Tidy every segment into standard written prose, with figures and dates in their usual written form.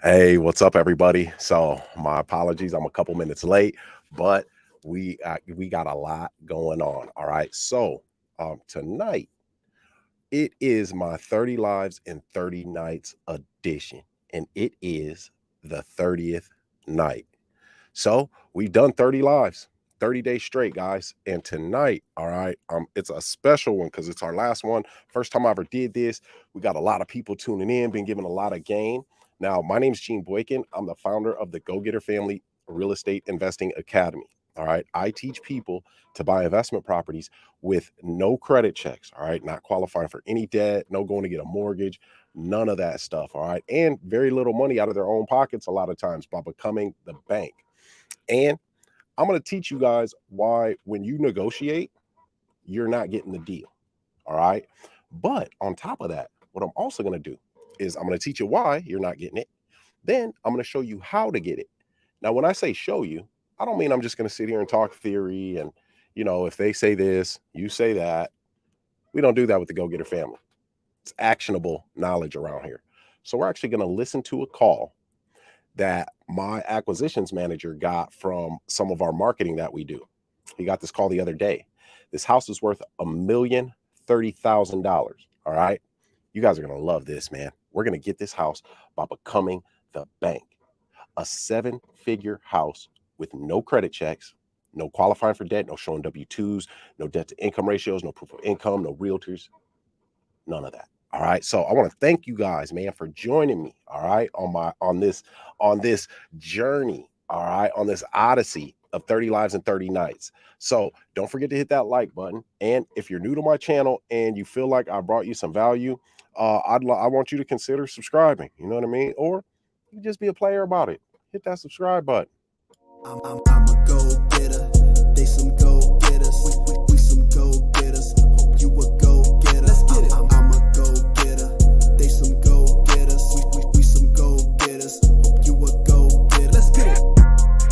Hey, what's up, everybody? So, my apologies, I'm a couple minutes late, but we got a lot going on. All right, so tonight it is my 30 Lives in 30 Nights edition, and it is the 30th night. So we've done 30 lives, 30 days straight, guys. And tonight, all right, it's a special one because it's our last one. First time I ever did this. We got a lot of people tuning in, been given a lot of game. Now, my name is Gene Boykin. I'm the founder of the GoGetter Family Real Estate Investing Academy. All right. I teach people to buy investment properties with no credit checks. All right. Not qualifying for any debt, no going to get a mortgage, none of that stuff. All right. And very little money out of their own pockets a lot of times by becoming the bank. And I'm going to teach you guys why when you negotiate, you're not getting the deal. All right. But on top of that, what I'm also going to do is I'm going to teach you why you're not getting it. Then I'm going to show you how to get it. Now, when I say show you, I don't mean I'm just going to sit here and talk theory and, if they say this, you say that. We don't do that with the Go Getter family. It's actionable knowledge around here. So we're actually going to listen to a call that my acquisitions manager got from some of our marketing that we do. He got this call the other day. This house is worth $1,030,000. All right. You guys are going to love this, man. We're going to get this house by becoming the bank. A 7-figure house with no credit checks, no qualifying for debt, no showing W-2s, no debt to income ratios, no proof of income, no realtors, none of that. All right. So I want to thank you guys, man, for joining me. All right. On this journey. All right. On this odyssey of 30 lives and 30 nights. So don't forget to hit that like button. And if you're new to my channel and you feel like I brought you some value, I want you to consider subscribing. You know what I mean? Or you can just be a player about it. Hit that subscribe button. I'm a go-getter. They some go-getters. We some go-getters. Hope you a go-getter. Let's get it. I'm a go-getter. They some go-getters. We some go-getters. Hope you a go-getter. Let's get it.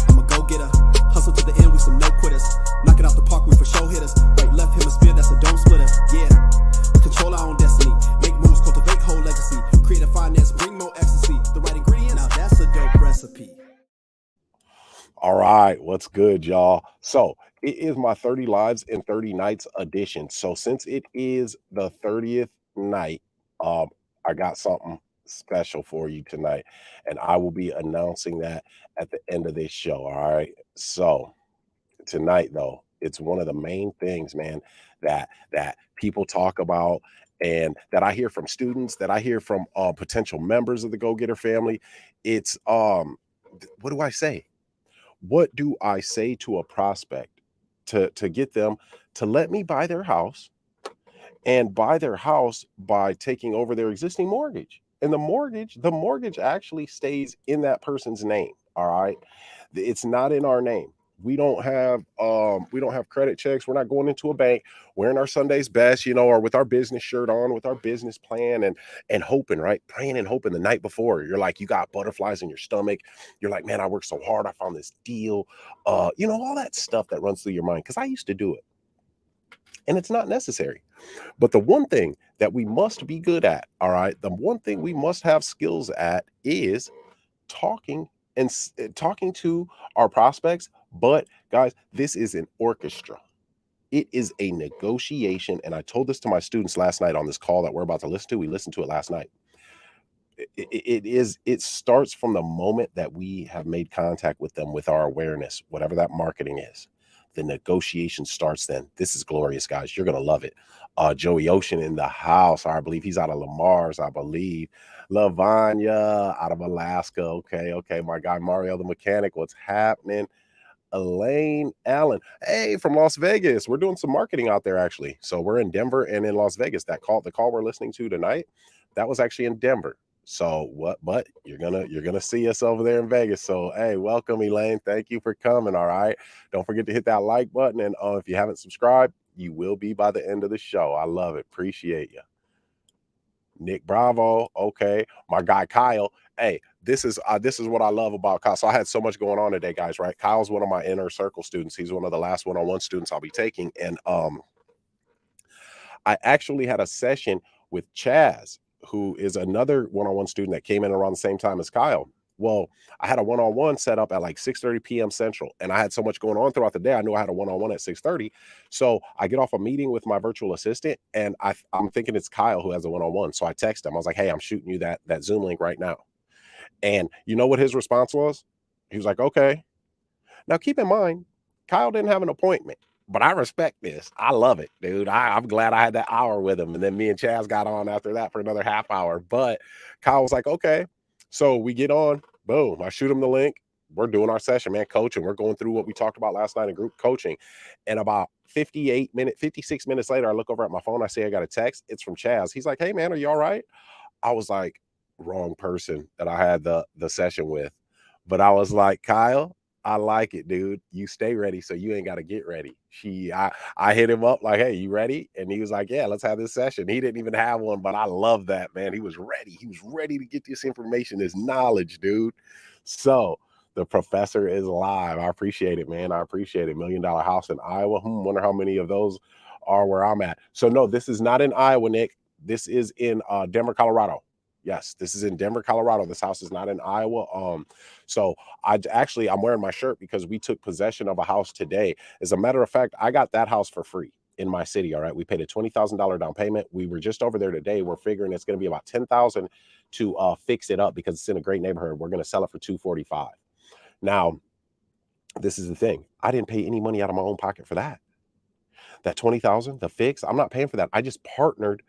I'm a go-getter. Hustle to the end. We some no quitters. Knock it out the park. We for show hitters. Right, left hemisphere. That's a dome splitter. Yeah. Control our own destiny. Make moves. Cultivate whole legacy. Creative finance. Bring more ecstasy. The right ingredients. Now that's a dope recipe. All right, what's good, y'all? So it is my 30 Lives in 30 Nights edition. So since it is the 30th night, I got something special for you tonight, and I will be announcing that at the end of this show. All right. So tonight, though, it's one of the main things, man, that people talk about and that I hear from students, that I hear from potential members of the Go Getter family. It's what do I say? What do I say to a prospect to get them to let me buy their house and buy their house by taking over their existing mortgage? And the mortgage actually stays in that person's name. All right. It's not in our name. We don't have credit checks. We're not going into a bank wearing our Sunday's best, or with our business shirt on, with our business plan and hoping, right? Praying and hoping the night before. You're like, you got butterflies in your stomach. You're like, man, I worked so hard. I found this deal. All that stuff that runs through your mind. Because I used to do it. And it's not necessary. But the one thing that we must be good at, all right, the one thing we must have skills at is talking talking to our prospects. But guys, this is an orchestra. It is a negotiation. And I told this to my students last night on this call that we're about to listen to. We listened to it last night. It starts from the moment that we have made contact with them with our awareness, whatever that marketing is. The negotiation starts then. This is glorious, guys. You're gonna love it. Joey Ocean in the house. I believe he's out of Lamar's, I believe. Lavanya out of Alaska. Okay. My guy Mario the mechanic. What's happening? Elaine Allen. Hey, from Las Vegas. We're doing some marketing out there, actually. So we're in Denver and in Las Vegas. The call we're listening to tonight, that was actually in Denver. So what? But you're gonna see us over there in Vegas. So hey, welcome, Elaine. Thank you for coming. All right. Don't forget to hit that like button, and if you haven't subscribed, you will be by the end of the show. I love it. Appreciate you. Nick Bravo. Okay, my guy Kyle. Hey, this is what I love about Kyle. So I had so much going on today, guys. Right? Kyle's one of my inner circle students. He's one of the last one-on-one students I'll be taking, and I actually had a session with Chaz, who is another one-on-one student that came in around the same time as Kyle. Well, I had a one-on-one set up at like 6:30 p.m. Central, and I had so much going on throughout the day. I knew I had a one-on-one at 6:30. So I get off a meeting with my virtual assistant, and I'm thinking it's Kyle who has a one-on-one. So I text him. I was like, "Hey, I'm shooting you that Zoom link right now." And you know what his response was? He was like, "Okay." Now, keep in mind, Kyle didn't have an appointment, but I respect this. I love it, dude. I'm glad I had that hour with him. And then me and Chaz got on after that for another half hour. But Kyle was like, okay. So we get on, boom. I shoot him the link. We're doing our session, man, coaching. We're going through what we talked about last night in group coaching. And about 56 minutes later, I look over at my phone. I say, I got a text. It's from Chaz. He's like, hey, man, are you all right? I was like, wrong person that I had the session with. But I was like, Kyle, I like it, dude. You stay ready so you ain't got to get ready. I hit him up like, hey, you ready? And he was like, yeah, let's have this session. He didn't even have one, but I love that, man. He was ready. He was ready to get this information, this knowledge, dude. So the professor is live. I appreciate it, man. I appreciate it. $1 million house in Iowa. Wonder how many of those are where I'm at. So no, this is not in Iowa, Nick. This is in Denver, Colorado. Yes, this is in Denver, Colorado. This house is not in Iowa. So I'm wearing my shirt because we took possession of a house today. As a matter of fact, I got that house for free in my city. All right, we paid a $20,000 down payment. We were just over there today. We're figuring it's going to be about 10,000 to fix it up because it's in a great neighborhood. We're going to sell it for 245. Now, this is the thing. I didn't pay any money out of my own pocket for that. That 20,000, the fix, I'm not paying for that. I just partnered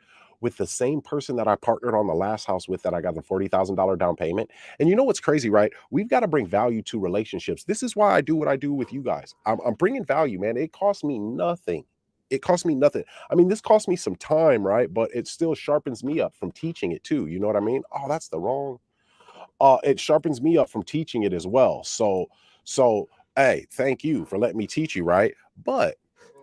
with the same person that I partnered on the last house with that I got the $40,000 down payment. And you know what's crazy, right? We've got to bring value to relationships. This is why I do what I do with you guys. I'm bringing value, man. It costs me nothing. It costs me nothing. I mean, this costs me some time, right? But it still sharpens me up from teaching it too. You know what I mean? Oh, that's the wrong. It sharpens me up from teaching it as well. So, hey, thank you for letting me teach you, right? But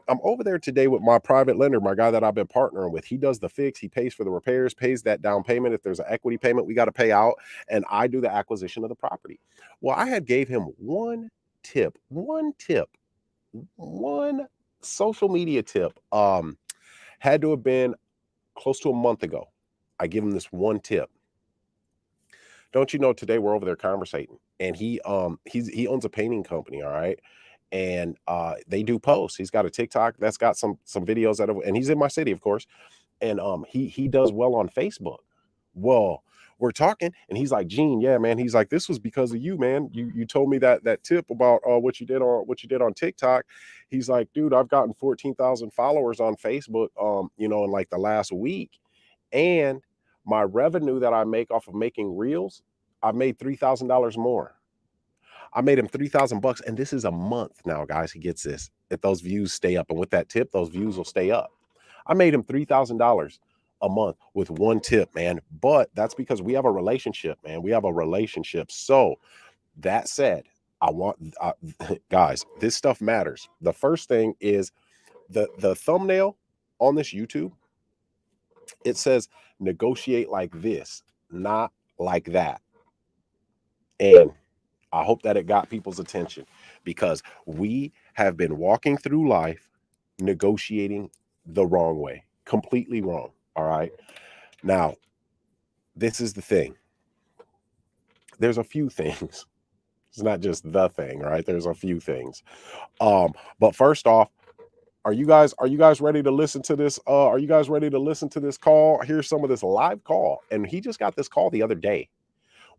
I'm over there today with my private lender, my guy that I've been partnering with. He does the fix, he pays for the repairs, pays that down payment. If there's an equity payment we got to pay out, and I do the acquisition of the property. Well, I had gave him one tip, one social media tip. Had to have been close to a month ago. I give him this one tip. Don't you know today we're over there conversating, and he owns a painting company, all right? And they do posts. He's got a TikTok that's got some videos that and he's in my city, of course. And he does well on Facebook. Well, we're talking, and he's like, Gene, yeah, man. He's like, this was because of you, man. You told me that tip about what you did on TikTok. He's like, dude, I've gotten 14,000 followers on Facebook, in like the last week, and my revenue that I make off of making reels, I've made $3,000 more. I made him 3,000 bucks, and this is a month now, guys. He gets this. If those views stay up, and with that tip, those views will stay up. I made him $3,000 a month with one tip, man. But that's because we have a relationship, man. We have a relationship. So that said, guys, this stuff matters. The first thing is the thumbnail on this YouTube. It says negotiate like this, not like that. And I hope that it got people's attention, because we have been walking through life negotiating the wrong way, completely wrong. All right. Now, this is the thing. There's a few things. It's not just the thing, right? There's a few things. But first off, are you guys ready to listen to this? Are you guys ready to listen to this call? Here's some of this live call. And he just got this call the other day.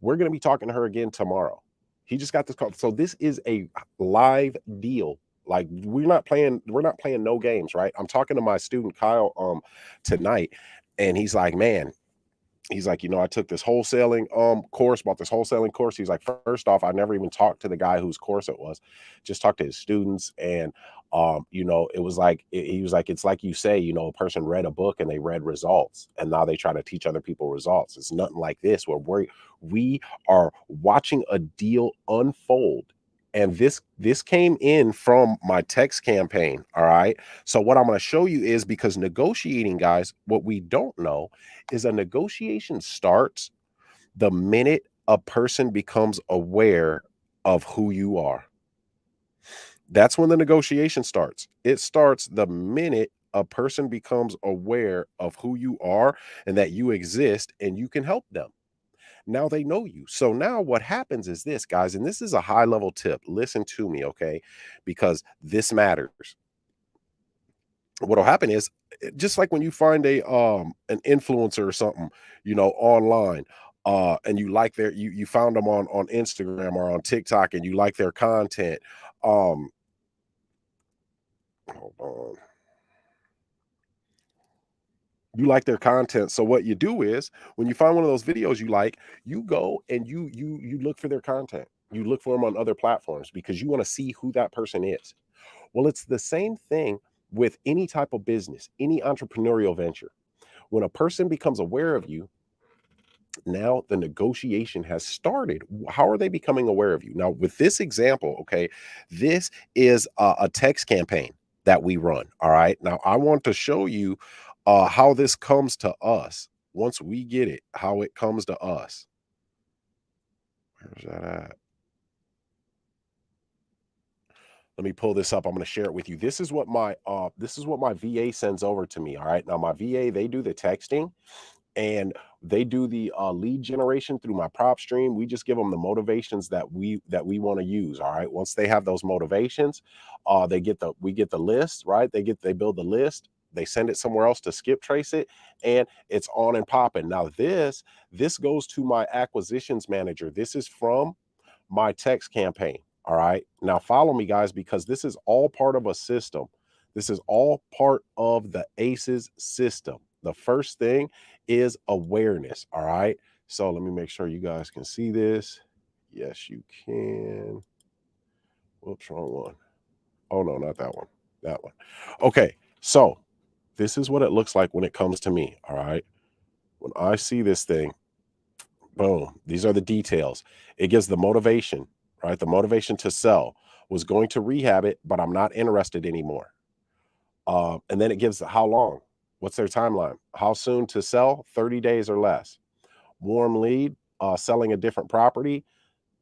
We're going to be talking to her again tomorrow. He just got this call. So this is a live deal. Like we're not playing no games, right? I'm talking to my student Kyle tonight, and he's like, man, he's like, I took this wholesaling course, bought this wholesaling course. He's like, first off, I never even talked to the guy whose course it was, just talked to his students. And it was like he was like, it's like you say, a person read a book and they read results, and now they try to teach other people results. It's nothing like this, where we are watching a deal unfold. And this came in from my text campaign. All right. So what I'm going to show you is, because negotiating, guys, what we don't know is a negotiation starts the minute a person becomes aware of who you are. That's when the negotiation starts. It starts the minute a person becomes aware of who you are and that you exist and you can help them. Now they know you. So now what happens is this, guys, and this is a high level tip. Listen to me, okay? Because this matters. What'll happen is just like when you find a an influencer or something, online, and you like you found them on Instagram or on TikTok and you like their content. Um hold on. You like their content. So what you do is when you find one of those videos you like, you go and you look for their content. You look for them on other platforms because you want to see who that person is. Well, it's the same thing with any type of business, any entrepreneurial venture. When a person becomes aware of you, now the negotiation has started. How are they becoming aware of you? Now, with this example, okay, this is a text campaign that we run. All right. Now, I want to show you how this comes to us. Once we get it, how it comes to us. Where's that at? Let me pull this up. I'm going to share it with you. This is what my VA sends over to me. All right. Now, my VA, they do the texting and they do the lead generation through my PropStream. We just give them the motivations that we want to use. All right. Once they have those motivations, we get the list, right? They build the list. They send it somewhere else to skip trace it, and it's on and popping. Now this goes to my acquisitions manager. This is from my text campaign. All right. Now follow me, guys, because this is all part of a system. This is all part of the ACEs system. The first thing is awareness. All right. So let me make sure you guys can see this. Yes, you can. Whoops, wrong one. Oh, no, not that one. That one. Okay. So this is what it looks like when it comes to me. All right. When I see this thing, boom, these are the details. It gives the motivation, right? The motivation to sell. Was going to rehab it, but I'm not interested anymore. And then it gives how long, what's their timeline, how soon to sell, 30 days or less. Warm lead, selling a different property.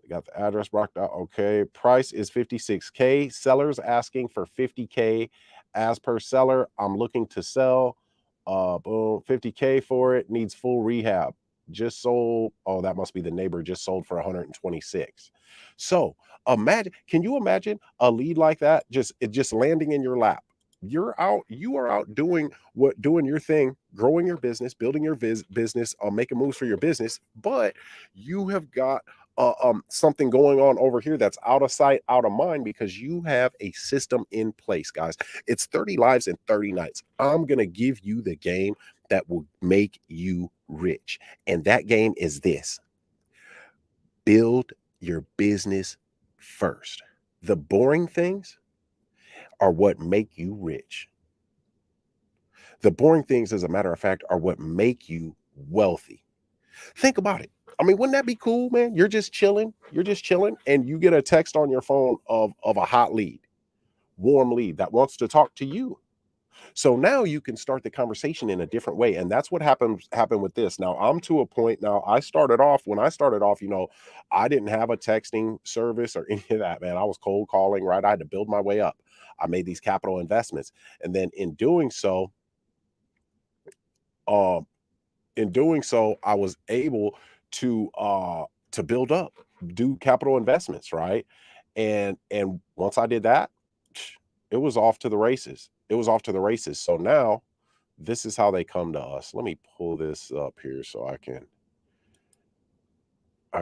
We got the address blocked out. Okay. Price is 56K. Seller's asking for 50K. As per seller, I'm looking to sell. Boom, 50K for it. Needs full rehab. Just sold. Oh, that must be the neighbor. Just sold for 126. So can you imagine a lead like that? Just landing in your lap. You are out doing your thing, growing your business, building your business, making moves for your business, but you have got something going on over here that's out of sight, out of mind because you have a system in place, guys. It's 30 lives in 30 nights. I'm going to give you the game that will make you rich. And that game is this: build your business first. The boring things are what make you rich. The boring things, as a matter of fact, are what make you wealthy. Think about it. I mean, wouldn't that be cool, man? You're just chilling. You're just chilling, and you get a text on your phone of a hot lead, warm lead that wants to talk to you. So now you can start the conversation in a different way, and that's what happened with this. Now I'm to a point now. When I started off, I didn't have a texting service or any of that, man. I was cold calling, right? I had to build my way up. I made these capital investments, and then um, in doing so, I was able to build up, do capital investments, right? And once I did that, it was off to the races. It was off to the races. So now this is how they come to us. Let me pull this up here so I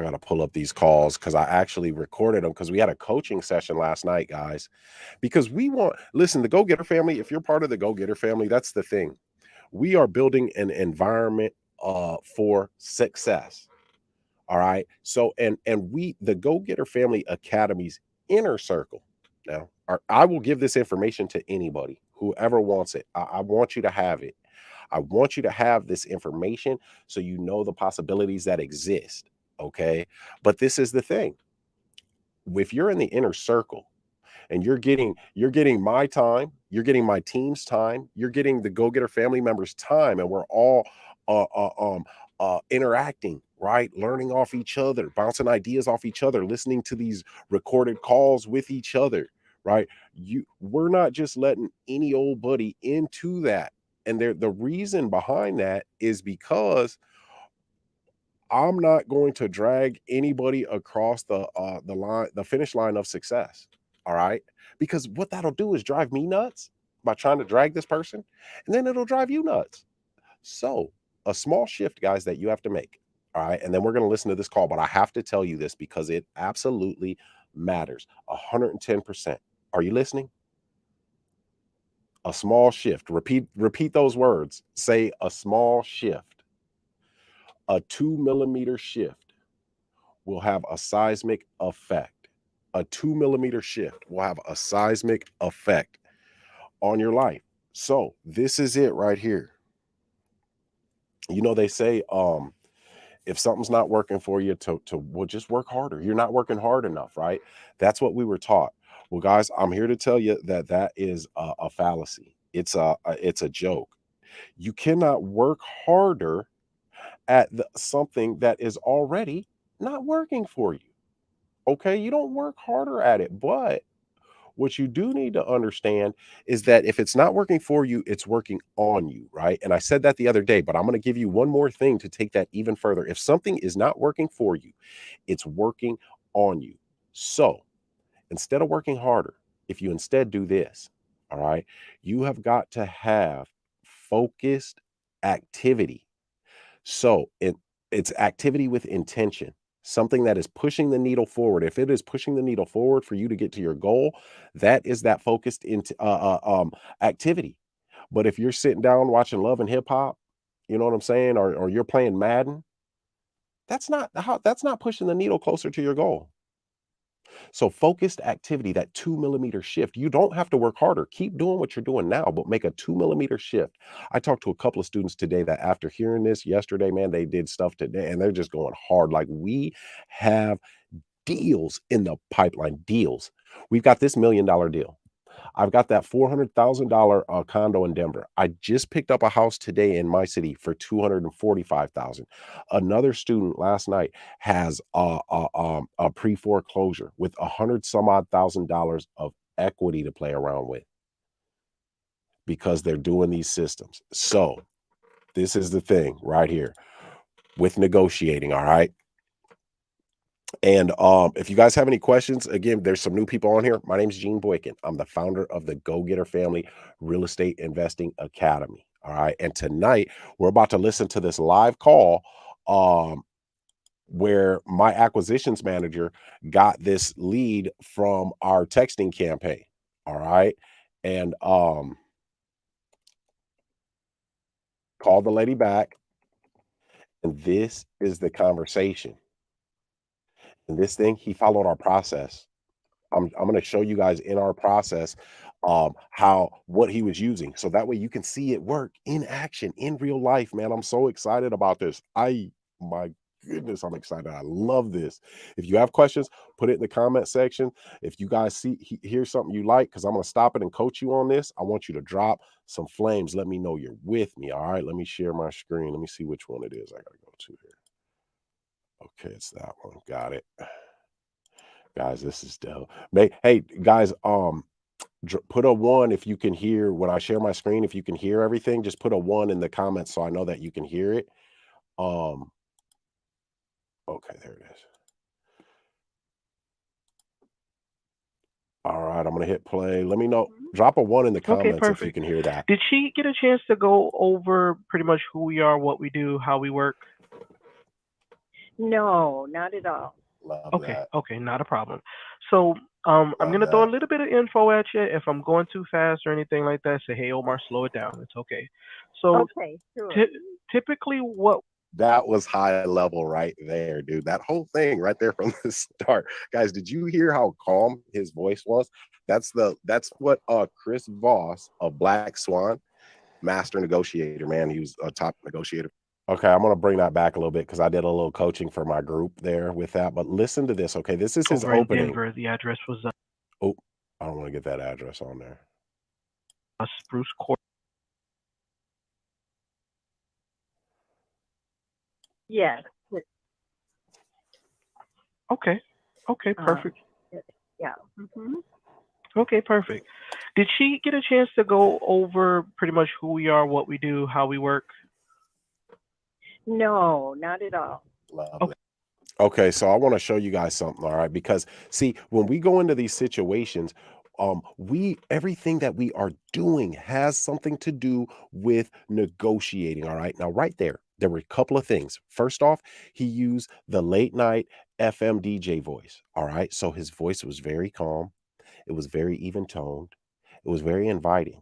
got to pull up these calls because I actually recorded them because we had a coaching session last night, guys. Because listen, the Go Getter family, if you're part of the Go Getter family, that's the thing. We are building an environment for success. All right. So the Go Getter Family Academy's inner circle. Now, I will give this information to anybody, whoever wants it. I want you to have it. I want you to have this information so you know the possibilities that exist. Okay. But this is the thing. If you're in the inner circle, and you're getting my time, you're getting my team's time, you're getting the Go Getter family members' time, and we're all interacting, right? Learning off each other, bouncing ideas off each other, listening to these recorded calls with each other, right? We're not just letting any old buddy into that. And the reason behind that is because I'm not going to drag anybody across the line, the finish line of success. All right, because what that'll do is drive me nuts by trying to drag this person, and then it'll drive you nuts. So, a small shift, guys, that you have to make. All right. And then we're going to listen to this call, but I have to tell you this because it absolutely matters. 110%. Are you listening? A small shift. Repeat those words. Say a small shift. A 2 millimeter shift will have a seismic effect. A 2 millimeter shift will have a seismic effect on your life. So, this is it right here. They say if something's not working for you to well, just work harder. You're not working hard enough, right? That's what we were taught. Well, guys, I'm here to tell you that that is a fallacy. It's a joke. You cannot work harder at something that is already not working for you. Okay, you don't work harder at it, but what you do need to understand is that if it's not working for you, it's working on you, right? And I said that the other day, but I'm going to give you one more thing to take that even further. If something is not working for you, it's working on you. So instead of working harder, if you instead do this, all right, you have got to have focused activity. So it's activity with intention, something that is pushing the needle forward. If it is pushing the needle forward for you to get to your goal, that is that focused into activity. But if you're sitting down watching Love and Hip Hop, you know what I'm saying, or you're playing Madden, that's not pushing the needle closer to your goal. So focused activity, that 2 millimeter shift, you don't have to work harder. Keep doing what you're doing now, but make a 2 millimeter shift. I talked to a couple of students today that after hearing this yesterday, man, they did stuff today and they're just going hard. Like we have deals in the pipeline, deals. We've got this $1 million deal. I've got that $400,000 condo in Denver. I just picked up a house today in my city for 245,000. Another student last night has a pre foreclosure with 100 some odd thousand dollars of equity to play around with because they're doing these systems. So this is the thing right here with negotiating. All right. And if you guys have any questions, again, there's some new people on here. My name is Gene Boykin. I'm the founder of the GoGetter Family Real Estate Investing Academy. All right. And tonight we're about to listen to this live call where my acquisitions manager got this lead from our texting campaign. All right. And called the lady back. And this is the conversation. And this thing, he followed our process. I'm going to show you guys in our process how what he was using so that way you can see it work in action in real life, man. I'm so excited about this. My goodness, I'm excited. I love this. If you have questions, put it in the comment section. If you guys hear something you like, because I'm going to stop it and coach you on this, I want you to drop some flames. Let me know you're with me. All right, let me share my screen. Let me see which one it is I gotta go to here. Okay, it's that one. Got it. Guys, this is dope. Hey guys, put a one if you can hear when I share my screen. If you can hear everything, just put a one in the comments so I know that you can hear it. Um, okay, there it is. All right, I'm gonna hit play. Let me know. Drop a one in the Okay, comments if you perfect. can hear that. Did she get a chance to go over pretty much who we are, what we do, how we work? No, not at all. Love Okay, that. okay, not a problem. So, I'm Love gonna throw a that. little bit of info at you. If I'm going too fast or anything like that, say, "Hey, Omar, slow it down." It's okay. So, Okay, sure. ty typically, what? That was high level right there, dude. That whole thing right there from the start. Guys, did you hear how calm his voice was? That's what Chris Voss of Black Swan, master negotiator, man. He was a top negotiator. Okay, I'm gonna bring that back a little bit because I did a little coaching for my group there with that. But listen to this, okay? This is his Over in opening. Denver, the address was Oh, I don't want to get that address on there. Spruce Court. Yes. Okay, okay, Um, perfect. yeah. Okay, perfect. Did she get a chance to go over pretty much who we are, what we do, how we work? No, not at all. Love it. Okay, so I want to show you guys something, all right? Because see, when we go into these situations, we everything that we are doing has something to do with negotiating. All right. Now, right there were a couple of things. First off, he used the late night FM DJ voice. All right. So his voice was very calm, it was very even toned, it was very inviting.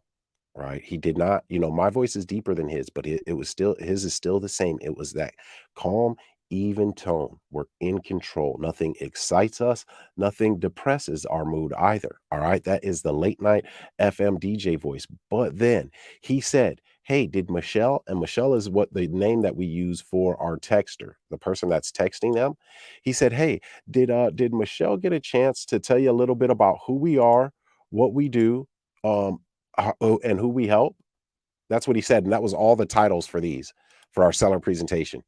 Right? He did not, my voice is deeper than his, but it was still his is still the same. It was that calm, even tone. We're in control. Nothing excites us, nothing depresses our mood either. All right. That is the late night FM DJ voice. But then he said, hey, did Michelle, and Michelle is what the name that we use for our texter, the person that's texting them. He said, hey, did Michelle get a chance to tell you a little bit about who we are, what we do? And who we help? That's what he said, and that was all the titles for our seller presentation.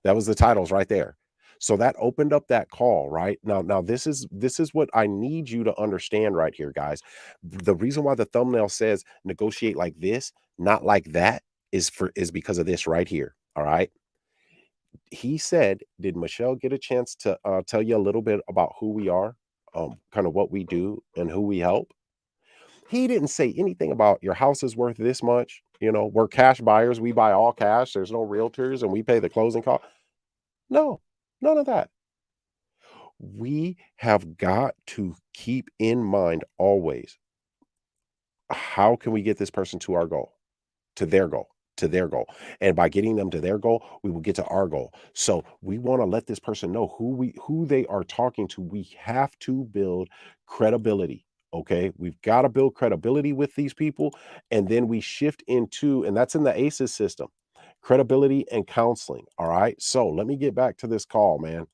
That was the titles right there. So that opened up that call, right? Now this is what I need you to understand right here, guys. The reason why the thumbnail says negotiate like this, not like that, is because of this right here. All right. He said, did Michelle get a chance to tell you a little bit about who we are, kind of what we do and who we help? He didn't say anything about your house is worth this much. We're cash buyers. We buy all cash. There's no realtors and we pay the closing cost. No, none of that. We have got to keep in mind always, how can we get this person to our goal? To their goal, to their goal. And by getting them to their goal, we will get to our goal. So we want to let this person know who they are talking to. We have to build credibility. Okay. We've got to build credibility with these people. And then we shift into, and that's in the ACEs system, credibility and counseling. All right. So let me get back to this call, man.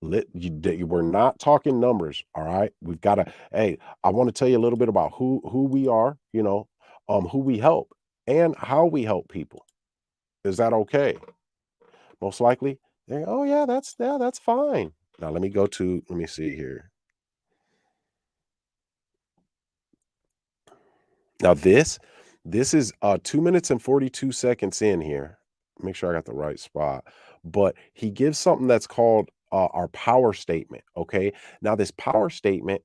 We're not talking numbers. All right. We've got to, hey, I want to tell you a little bit about who we are, who we help and how we help people. Is that okay? Most likely. Oh yeah, that's fine. Now let me see here. Now this is 2 minutes and 42 seconds in here. Make sure I got the right spot. But he gives something that's called our power statement. Okay. Now this power statement,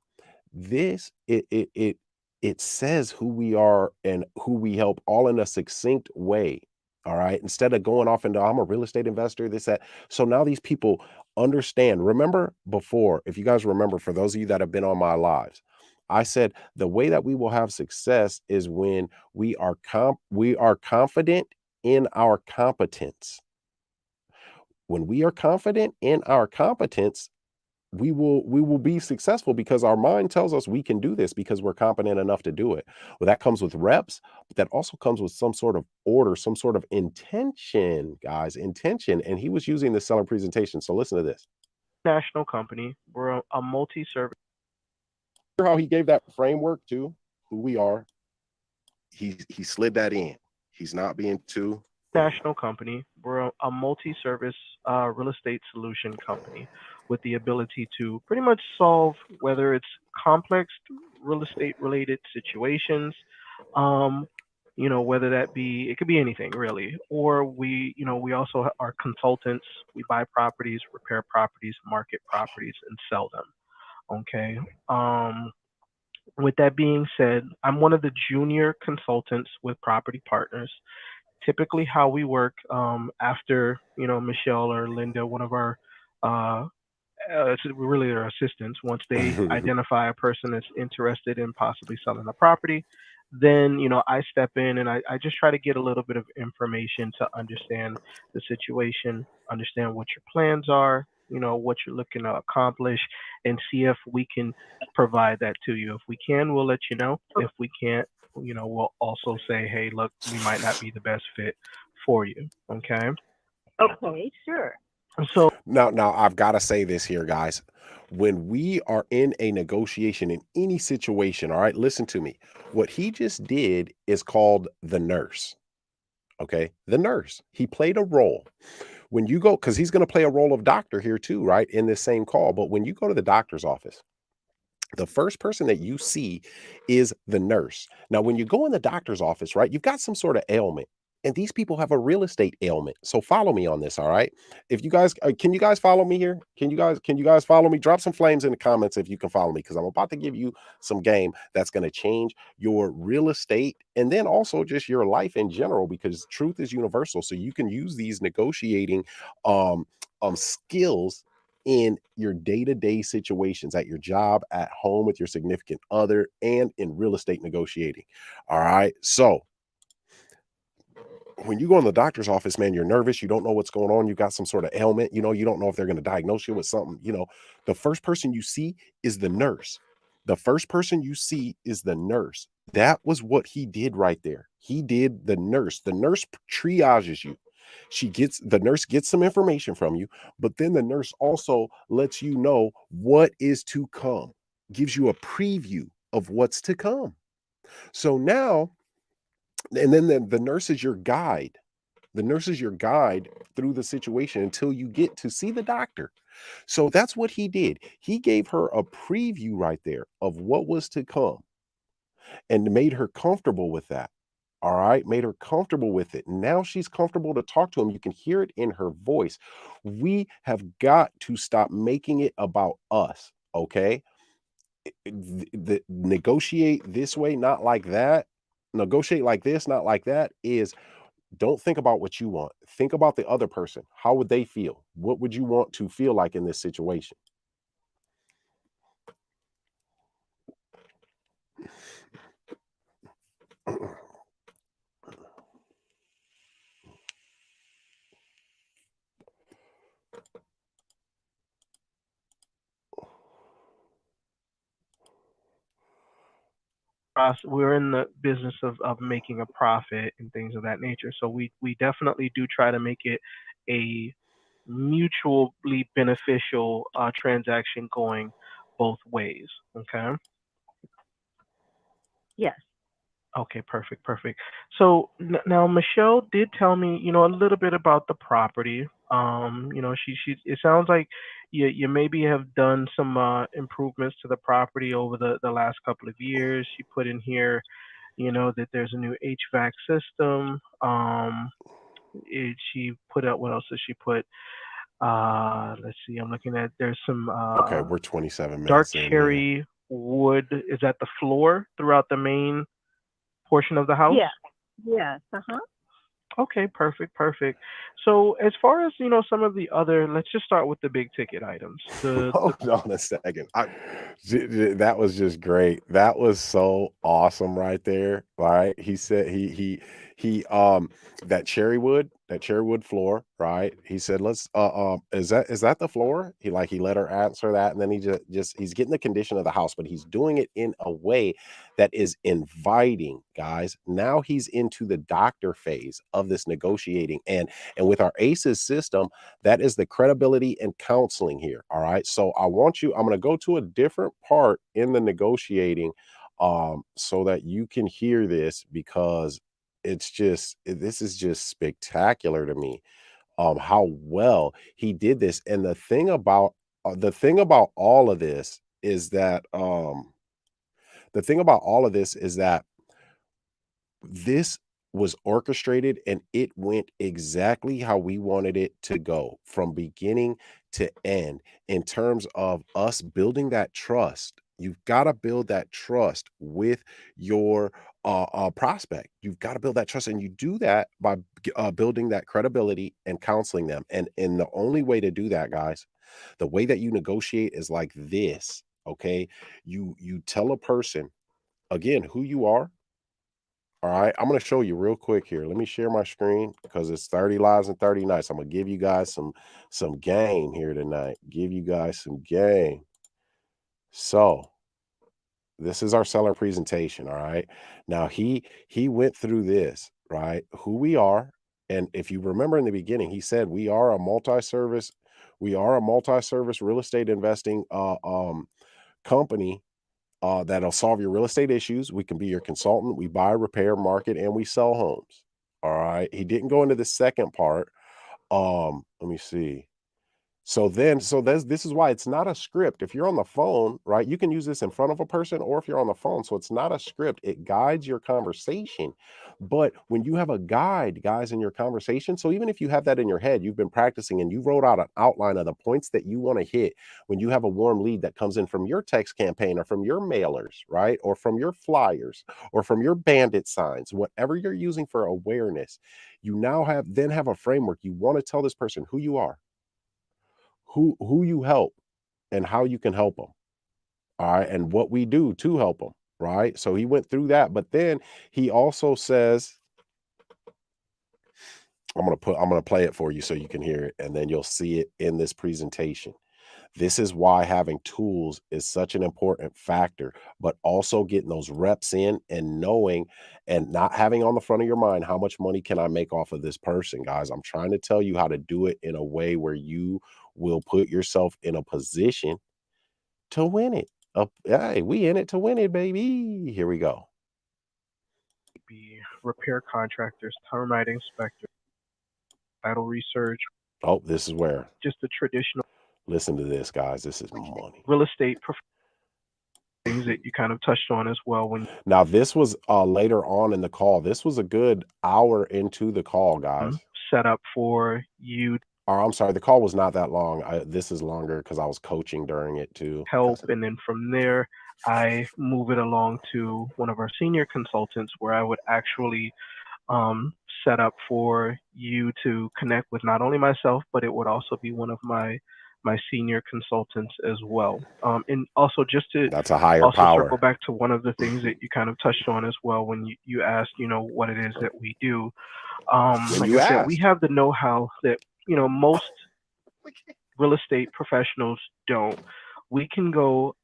this it says who we are and who we help all in a succinct way. All right. Instead of going off into I'm a real estate investor, this, that. So now these people understand. Remember before, if you guys remember, for those of you that have been on my lives, I said the way that we will have success is when we are confident in our competence. When we are confident in our competence, we will be successful because our mind tells us we can do this because we're competent enough to do it. Well, that comes with reps, but that also comes with some sort of order, some sort of intention, guys, intention. And he was using the seller presentation. So listen to this. National company. We're a multi-service Hear how he gave that framework to who we are. He slid that in. He's not being too national company. We're a multi-service real estate solution company with the ability to pretty much solve whether it's complex real estate related situations, whether that be, it could be anything really, or we also are consultants. We buy properties, repair properties, market properties, and sell them. Okay. With that being said, I'm one of the junior consultants with Property Partners. Typically, how we work, after Michelle or Linda, one of our it's really their assistants, once they identify a person that's interested in possibly selling a property, then I step in and I just try to get a little bit of information to understand the situation, understand what your plans are, what you're looking to accomplish, and see if we can provide that to you. If we can, we'll let you know. If we can't, we'll also say, hey, look, we might not be the best fit for you. Okay. Okay, sure. So now I've got to say this here, guys. When we are in a negotiation in any situation, all right, listen to me. What he just did is called the nurse. Okay. The nurse. He played a role. When you go, because he's going to play a role of doctor here too, right? In this same call. But when you go to the doctor's office, the first person that you see is the nurse. Now, when you go in the doctor's office, right, you've got some sort of ailment. And these people have a real estate ailment. So follow me on this, all right? If you guys can you guys follow me here? Can you guys follow me? Drop some flames in the comments if you can follow me, because I'm about to give you some game that's going to change your real estate and then also just your life in general, because truth is universal. So you can use these negotiating um skills in your day-to-day situations, at your job, at home with your significant other, and in real estate negotiating. All right. So when you go in the doctor's office, man, you're nervous. You don't know what's going on. You got some sort of ailment. You don't know if they're going to diagnose you with something. The first person you see is the nurse. The first person you see is the nurse. That was what he did right there. He did the nurse. The nurse triages you. The nurse gets some information from you, but then the nurse also lets you know what is to come, gives you a preview of what's to come. So now, and then the nurse is your guide. The nurse is your guide through the situation until you get to see the doctor. So that's what he did. He gave her a preview right there of what was to come and made her comfortable with that. All right, made her comfortable with it. Now she's comfortable to talk to him. You can hear it in her voice. We have got to stop making it about us. Okay. Negotiate this way, not like that. Negotiate like this, not like that is, don't think about what you want. Think about the other person. How would they feel? What would you want to feel like in this situation? We're in the business of making a profit and things of that nature. So we definitely do try to make it a mutually beneficial transaction going both ways. Okay. Yes. Okay, perfect, perfect. So now Michelle did tell me, a little bit about the property. She it sounds like you maybe have done some improvements to the property over the last couple of years. She put in here, that there's a new HVAC system. She put out, what else did she put? Let's see. I'm looking at, there's some Okay, we're 27 dark minutes in here. cherry wood is at the floor throughout the main portion of the house. Yeah. Yes. Uh-huh. Okay, perfect, perfect. So as far as, some of the other, let's just start with the big ticket items. The Hold on a second. That was just great. That was so awesome right there. Right. He said he that cherry wood floor, right? He said, let's is that the floor? He let her answer that, and then he just he's getting the condition of the house, but he's doing it in a way that is inviting, guys. Now he's into the doctor phase of this negotiating. And with our ACEs system, that is the credibility and counseling here. All right. So I'm going to go to a different part in the negotiating so that you can hear this, because this is just spectacular to me, how well he did this. And the thing about all of this is that the thing about all of this is that this was orchestrated and it went exactly how we wanted it to go from beginning to end, in terms of us building that trust. You've got to build that trust with your prospect. You've got to build that trust, and you do that by building that credibility and counseling them. And the only way to do that, guys, the way that you negotiate is like this. Okay, you tell a person again who you are. All right, I'm gonna show you real quick here. Let me share my screen because it's 30 lives and 30 nights. I'm gonna give you guys some game here tonight. Give you guys some game. So this is our seller presentation. All right. Now he went through this, right? Who we are. And if you remember in the beginning, he said we are a multi-service real estate investing company that'll solve your real estate issues. We can be your consultant. We buy, repair, market, and we sell homes. All right. He didn't go into the second part. Let me see. So then, so this is why it's not a script. If you're on the phone, right, you can use this in front of a person or if you're on the phone. So it's not a script. It guides your conversation. But when you have a guide, guys, in your conversation, so even if you have that in your head, you've been practicing and you wrote out an outline of the points that you want to hit when you have a warm lead that comes in from your text campaign or from your mailers, right, or from your flyers or from your bandit signs, whatever you're using for awareness, you now have a framework. You want to tell this person who you are, who you help, and how you can help them. All right, and what we do to help them. Right. So he went through that, but then he also says, I'm gonna play it for you so you can hear it, and then you'll see it in this presentation. This is why having tools is such an important factor, but also getting those reps in and knowing and not having on the front of your mind, how much money can I make off of this person, guys? I'm trying to tell you how to do it in a way where you will put yourself in a position to win it. Hey, we in it to win it, baby. Here we go. Be repair contractors, termite inspectors, title research, Oh, this is where. just the traditional Listen to this, guys. This is money. real estate things that you kind of touched on as well when Now, this was later on in the call. This was a good hour into the call, guys. set up for you Or I'm sorry, the call was not that long. This is longer because I was coaching during it too. help, and then from there I move it along to one of our senior consultants where I would actually set up for you to connect with not only myself, but it would also be one of my senior consultants as well. And also just to That's a higher also power. circle back to one of the things that you kind of touched on as well when you asked, what it is that we do. Like I said, we have the know-how that, most real estate professionals don't. We can go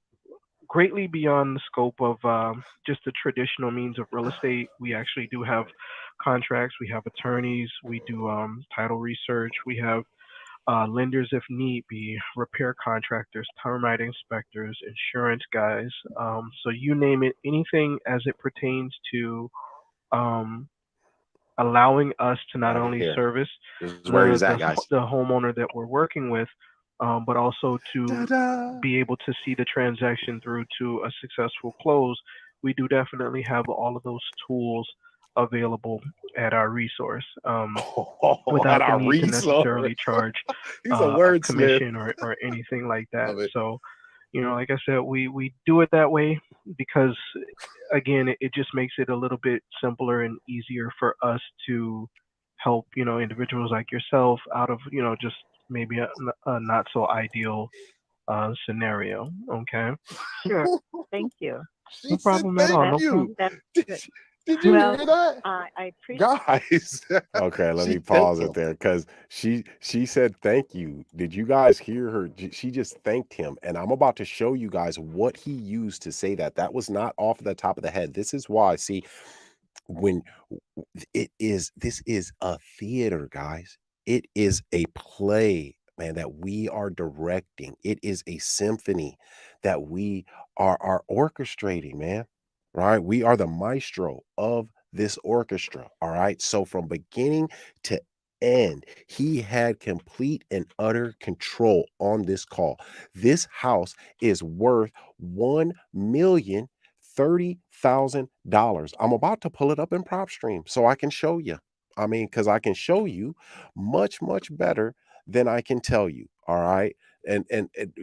greatly beyond the scope of just the traditional means of real estate. We actually do have contracts, we have attorneys, we do title research, we have lenders if need be, repair contractors, termite inspectors, insurance guys. So you name it, anything as it pertains to um, allowing us to not Right only here. service This is where he's at, guys. the homeowner that we're working with, but also to be able to see the transaction through to a successful close. We do definitely have all of those tools available at our resource At without the our need to resource. necessarily charge He's a a wordsmith. commission or anything like that. Love it. So, like I said, we do it that way because, again, it just makes it a little bit simpler and easier for us to help, individuals like yourself out of, just maybe a not so ideal scenario. Okay. Sure. Thank you. She No said problem at all. thank No you. problem. That's Did, good. did you Well, hear that? I appreciate Guys. Okay, let She me pause thanked it there because she said thank you. Did you guys hear her? She just thanked him, and I'm about to show you guys what he used to say that. That was not off the top of the head. This is why. See, when this is a theater, guys. It is a play, man, that we are directing. It is a symphony that we are orchestrating, man. Right? We are the maestro of this orchestra. All right. So from beginning to end, he had complete and utter control on this call. This house is worth 1,030,000. I'm about to pull it up in PropStream so I can show you. I mean, because I can show you much, much better than I can tell you. All right. And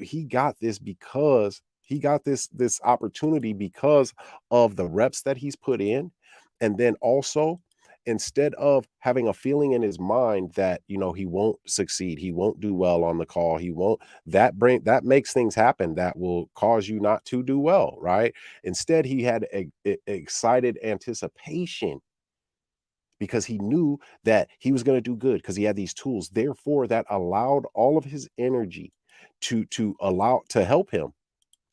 he got this because he got this opportunity because of the reps that he's put in. And then also, instead of having a feeling in his mind that he won't succeed, he won't do well on the call, he won't, that makes things happen that will cause you not to do well, right? Instead, he had excited anticipation because he knew that he was going to do good because he had these tools. Therefore, that allowed all of his energy to allow to help him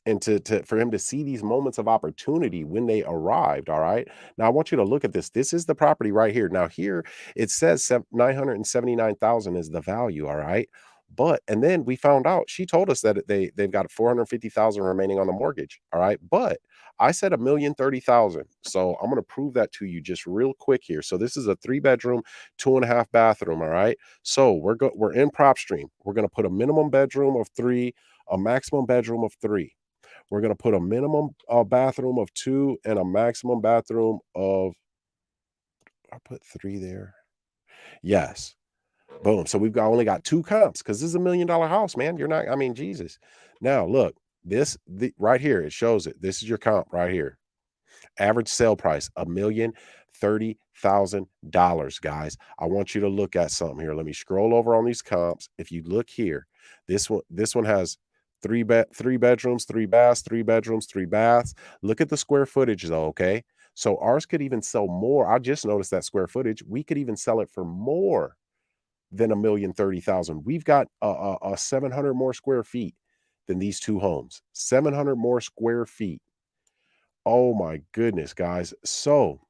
and to for him to see these moments of opportunity when they arrived. All right. Now I want you to look at this. This is the property right here. Now here it says 979,000 is the value. All right. But and then we found out she told us that they've got 450,000 remaining on the mortgage. All right. But I said 1,030,000. So I'm gonna prove that to you just real quick here. So this is a 3 bedroom, 2.5 bathroom. All right. So we're in PropStream. We're gonna put a minimum bedroom of 3, a maximum bedroom of 3. We're gonna put a minimum bathroom of 2 and a maximum bathroom of, I put 3 there. Yes. Boom. So we've got only got 2 comps because this is $1 million house, man. You're not, I mean, Jesus. Now look, right here, it shows it. This is your comp right here. Average sale price, $1,030,000, guys. I want you to look at something here. Let me scroll over on these comps. If you look here, this one has 3 bedrooms, 3 baths, 3 bedrooms, 3 baths. Look at the square footage though, okay? So ours could even sell more. I just noticed that square footage. We could even sell it for more than 1,030,000. We've got a 700 more square feet than these 2 homes. 700 more square feet. Oh my goodness, guys. So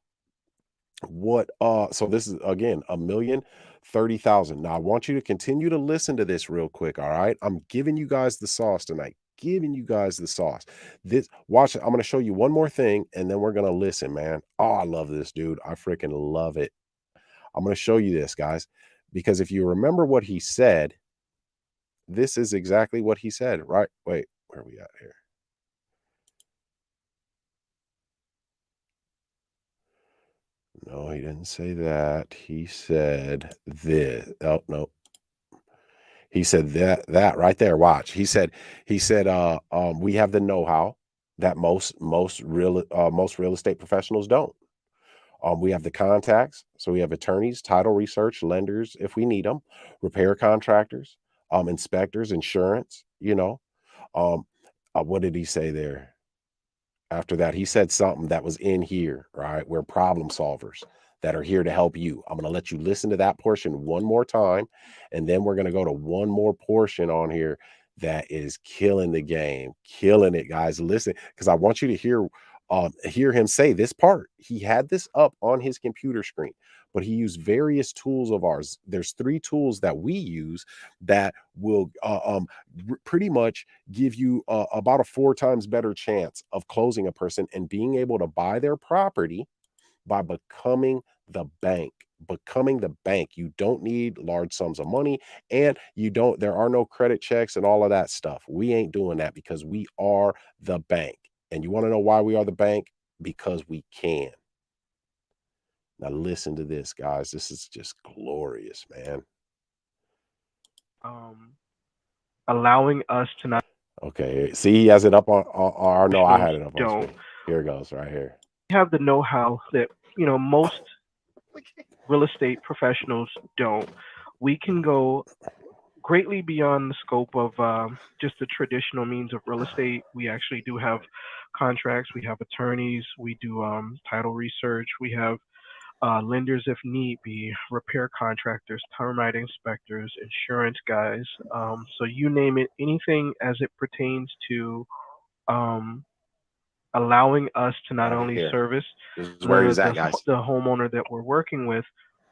so this is again 1,030,000. Now I want you to continue to listen to this real quick. All right. I'm giving you guys the sauce tonight. Giving you guys the sauce. This watch it. I'm gonna show you one more thing and then we're gonna listen, man. Oh, I love this, dude. I freaking love it. I'm gonna show you this, guys, because if you remember what he said, this is exactly what he said, right? Wait, where are we at here? No, he didn't say that. He said this. Oh, no. He said that right there. Watch. He said, we have the know-how that most real estate professionals don't. We have the contacts, so we have attorneys, title research, lenders if we need them, repair contractors, inspectors, insurance. What did he say there? After that, he said something that was in here, right? We're problem solvers that are here to help you. I'm going to let you listen to that portion one more time, and then we're going to go to one more portion on here that is killing the game, killing it, guys. Listen, because I want you to hear him say this part. He had this up on his computer screen, but he used various tools of ours. There's 3 tools that we use that will pretty much give you about a 4 times better chance of closing a person and being able to buy their property by becoming the bank. Becoming the bank. You don't need large sums of money, and there are no credit checks and all of that stuff. We ain't doing that because we are the bank. And you want to know why we are the bank? Because we can. Now listen to this, guys. This is just glorious, man. Allowing us to not Okay, see, he has it up or no, I professionals had it up on don't. screen. Here it goes, right here. We have the know-how that most real estate professionals don't. We can go greatly beyond the scope of just the traditional means of real estate. We actually do have contracts. We have attorneys. We do title research. We have lenders if need be, repair contractors, termite inspectors, insurance guys. So you name it, anything as it pertains to um, allowing us to not Right only here. service This is where he's at, guys. the homeowner that we're working with,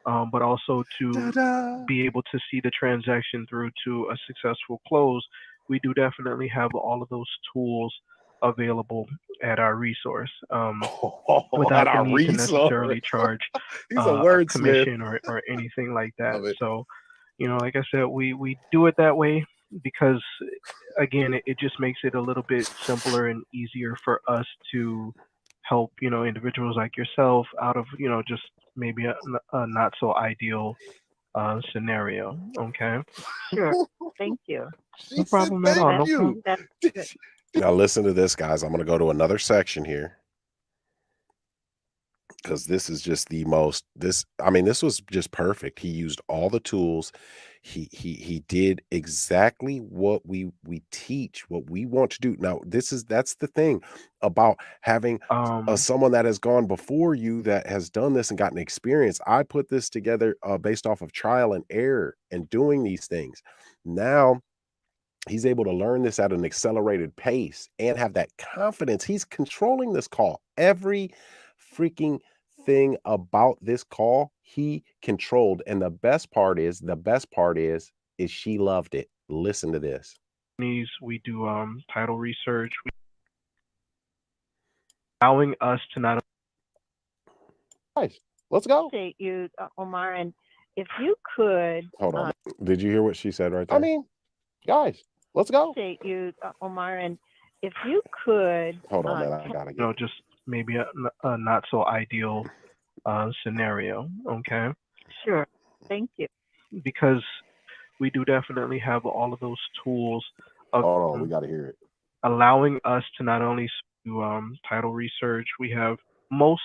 but also to Ta-da! be able to see the transaction through to a successful close. We do definitely have all of those tools available at our resource. At Without the our need to resource. necessarily charge He's a a wordsmith. commission or anything like that. Love it. So, like I said, we do it that way because, again, it just makes it a little bit simpler and easier for us to help, individuals like yourself out of, just maybe a not so ideal scenario. Okay. Sure. Thank you. She No said, problem at thank all. That's No you. problem. that's good. Now listen to this, guys. I'm going to go to another section here because this is just this was just perfect. He used all the tools. He did exactly what we teach, what we want to do. Now that's the thing about having Um, someone that has gone before you that has done this and gotten experience. I put this together based off of trial and error and doing these things. Now he's able to learn this at an accelerated pace and have that confidence. He's controlling this call. Every freaking thing about this call, he controlled. And the best part is she loved it. Listen to this. We do title research, allowing us to not Guys, let's go. Appreciate you, Omar. And if you could, Hold on. Did you hear what she said right there? I mean, guys, let's go. appreciate you, Omar. And if you could, Hold on, man. I gotta you get know it. just maybe a not so ideal scenario, okay? sure, thank you. Because we do definitely have all of those tools of Hold on, we gotta hear it. allowing us to not only do title research. We have most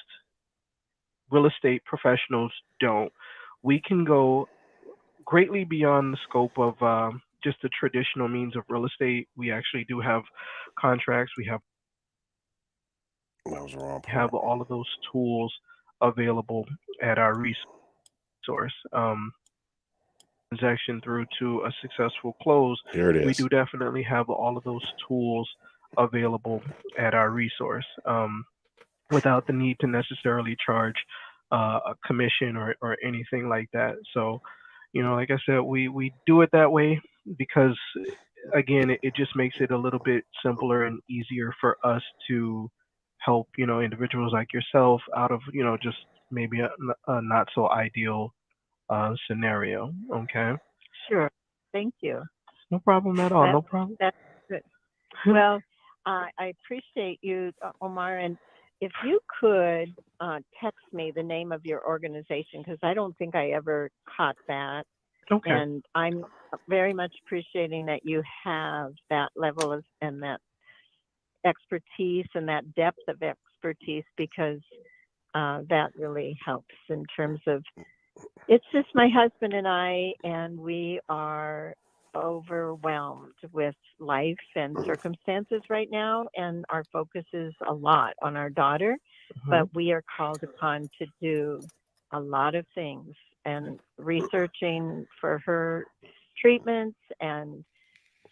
real estate professionals don't. We can go greatly beyond the scope of just the traditional means of real estate. We actually do have contracts. We That was the wrong part. have all of those tools available at our resource. Transaction through to a successful close. Here it We is. do definitely have all of those tools available at our resource without the need to necessarily charge a commission or anything like that. So, like I said, we do it that way because, again, it just makes it a little bit simpler and easier for us to help, individuals like yourself out of, just maybe a not so ideal scenario. Okay. Sure, thank you. No problem at all. That No problem. that's good. Well, I appreciate you, Omar. And if you could text me the name of your organization, because I don't think I ever caught that. Okay. And I'm very much appreciating that you have that level of and that expertise and that depth of expertise because that really helps in terms of it's just my husband and I, and we are overwhelmed with life and circumstances right now, and our focus is a lot on our daughter, Mhm. but we are called upon to do a lot of things and researching for her treatments and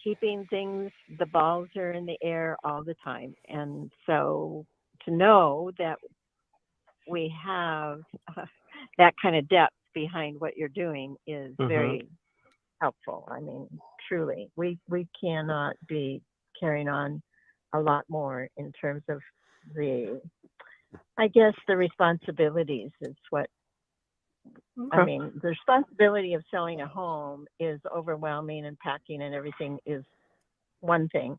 keeping things, the balls are in the air all the time. And so to know that we have that kind of depth behind what you're doing is Mhm. very helpful. I mean, truly, we cannot be carrying on a lot more in terms of the, I guess, the responsibilities is what I Okay. mean. The responsibility of selling a home is overwhelming, and packing and everything is one thing,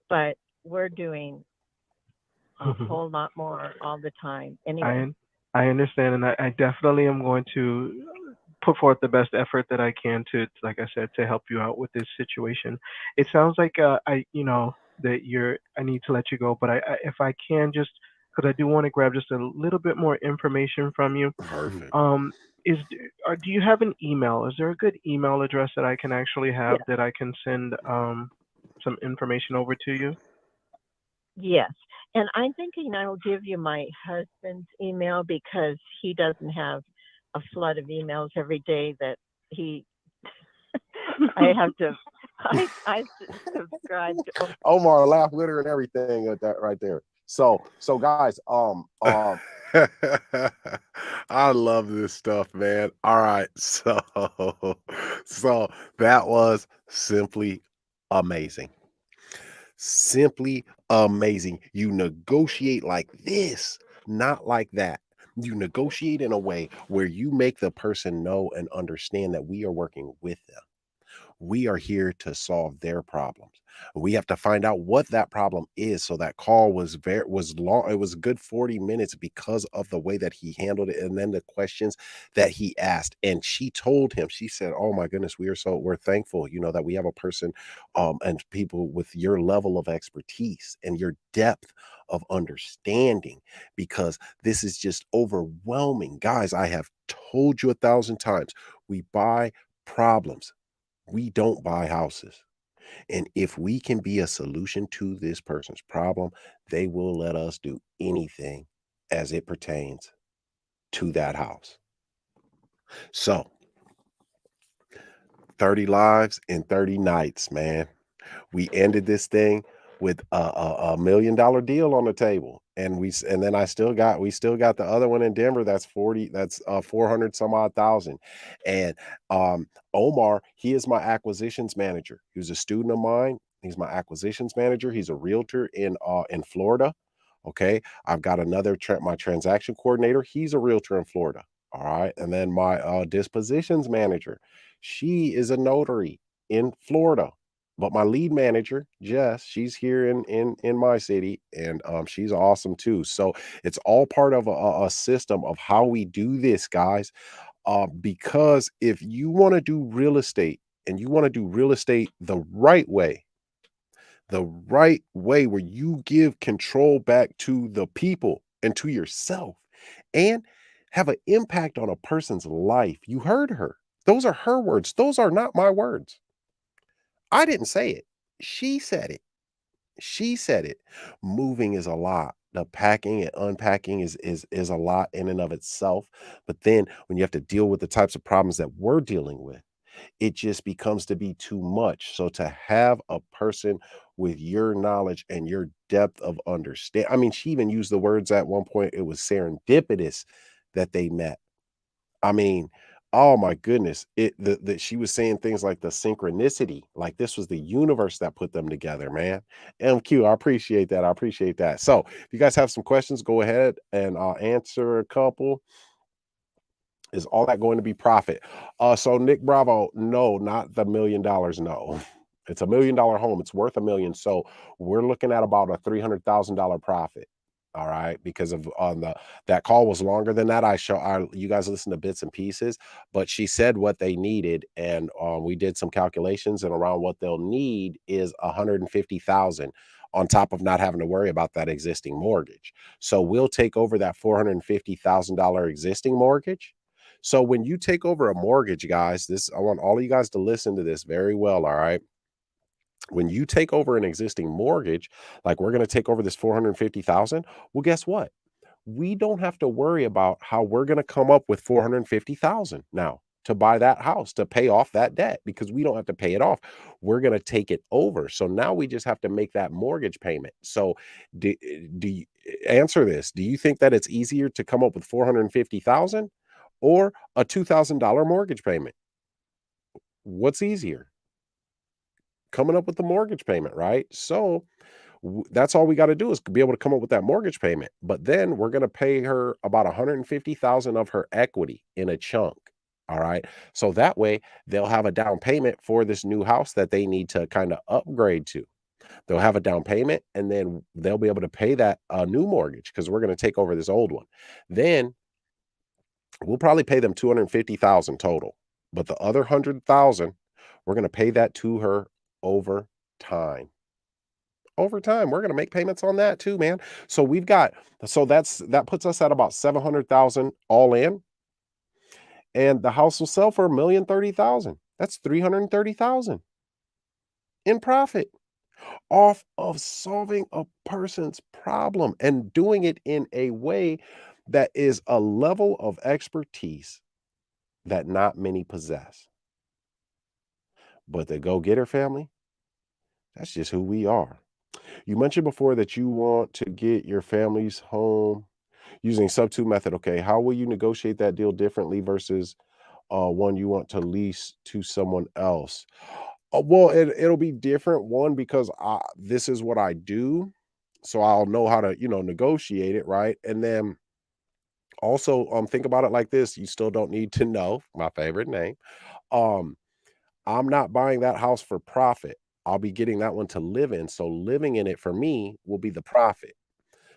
but we're doing a whole lot more all the time. Anyway, I I understand, and I definitely am going to put forth the best effort that I can to, like I said, to help you out with this situation. It sounds like that you're. I need to let you go, but if I can just, because I do want to grab just a little bit more information from you. Perfect. Um, do you have an email? Is there a good email address that I can actually have yeah. that I can send some information over to you? Yes. And I'm thinking I will give you my husband's email because he doesn't have a flood of emails every day that he I have to I subscribe to. Omar laughed with her and everything at that right there. So guys, I love this stuff, man. All right, so that was simply amazing. Simply amazing. You negotiate like this, not like that. You negotiate in a way where you make the person know and understand that we are working with them. We are here to solve their problems. We have to find out what that problem is. So that call was long. It was a good 40 minutes because of the way that he handled it and then the questions that he asked. And she told him, she said, "Oh my goodness, we're thankful, that we have a person and people with your level of expertise and your depth of understanding because this is just overwhelming." Guys, I have told you 1,000 times, we buy problems. We don't buy houses. And if we can be a solution to this person's problem, they will let us do anything as it pertains to that house. So, 30 lives in 30 nights, man. We ended this thing with a $1 million deal on the table. And and then we still got the other one in Denver that's 400 some odd thousand. And Omar, he is my acquisitions manager. He was a student of mine. He's my acquisitions manager. He's a realtor in Florida. Okay. I've got another my transaction coordinator. He's a realtor in Florida. All right. And then my dispositions manager, she is a notary in Florida. But my lead manager, Jess, she's here in my city, and she's awesome too. So it's all part of a system of how we do this, guys. Because if you want to do real estate and you want to do real estate the right way where you give control back to the people and to yourself and have an impact on a person's life. You heard her. Those are her words. Those are not my words. I didn't say it. She said it. She said it. Moving is a lot. The packing and unpacking is a lot in and of itself. But then when you have to deal with the types of problems that we're dealing with, it just becomes to be too much. So to have a person with your knowledge and your depth of understand, I mean, she even used the words at one point, it was serendipitous that they met. I mean, oh my goodness, she was saying things like the synchronicity, like this was the universe that put them together, man. MQ, I appreciate that. I appreciate that. So, if you guys have some questions, go ahead and I'll answer a couple. Is all that going to be profit? So Nick Bravo, no, not the $1 million. No, it's $1 million home. It's worth $1 million. So we're looking at about a $300,000 profit. All right, because of on the that call was longer than that. You guys listen to bits and pieces, but she said what they needed, and we did some calculations, and around what they'll need is 150,000 on top of not having to worry about that existing mortgage. So we'll take over that $450,000 existing mortgage. So when you take over a mortgage, guys, I want all of you guys to listen to this very well, all right? When you take over an existing mortgage, like we're going to take over this 450,000, well guess what? We don't have to worry about how we're going to come up with 450,000 now to buy that house, to pay off that debt, because we don't have to pay it off. We're going to take it over. So now we just have to make that mortgage payment. So do you answer this? Do you think that it's easier to come up with 450,000 or a $2,000 mortgage payment? What's easier? Coming up with the mortgage payment, right? So that's all we got to do is be able to come up with that mortgage payment. But then we're going to pay her about 150,000 of her equity in a chunk. All right. So that way they'll have a down payment for this new house that they need to kind of upgrade to. They'll have a down payment and then they'll be able to pay that new mortgage because we're going to take over this old one. Then we'll probably pay them 250,000 total. But the other 100,000, we're going to pay that to her over time. Over time, we're going to make payments on that too, man. So that puts us at about 700,000 all in, and the house will sell for 1,030,000. That's 330,000 in profit off of solving a person's problem and doing it in a way that is a level of expertise that not many possess. But the go-getter family, that's just who we are. You mentioned before that you want to get your family's home using sub-2 method. Okay, how will you negotiate that deal differently versus one you want to lease to someone else? Well, it'll be different. One, because this is what I do, so I'll know how to negotiate it, right? And then also think about it like this: you still don't need to know my favorite name. Um, I'm not buying that house for profit. I'll be getting that one to live in. So living in it for me will be the profit.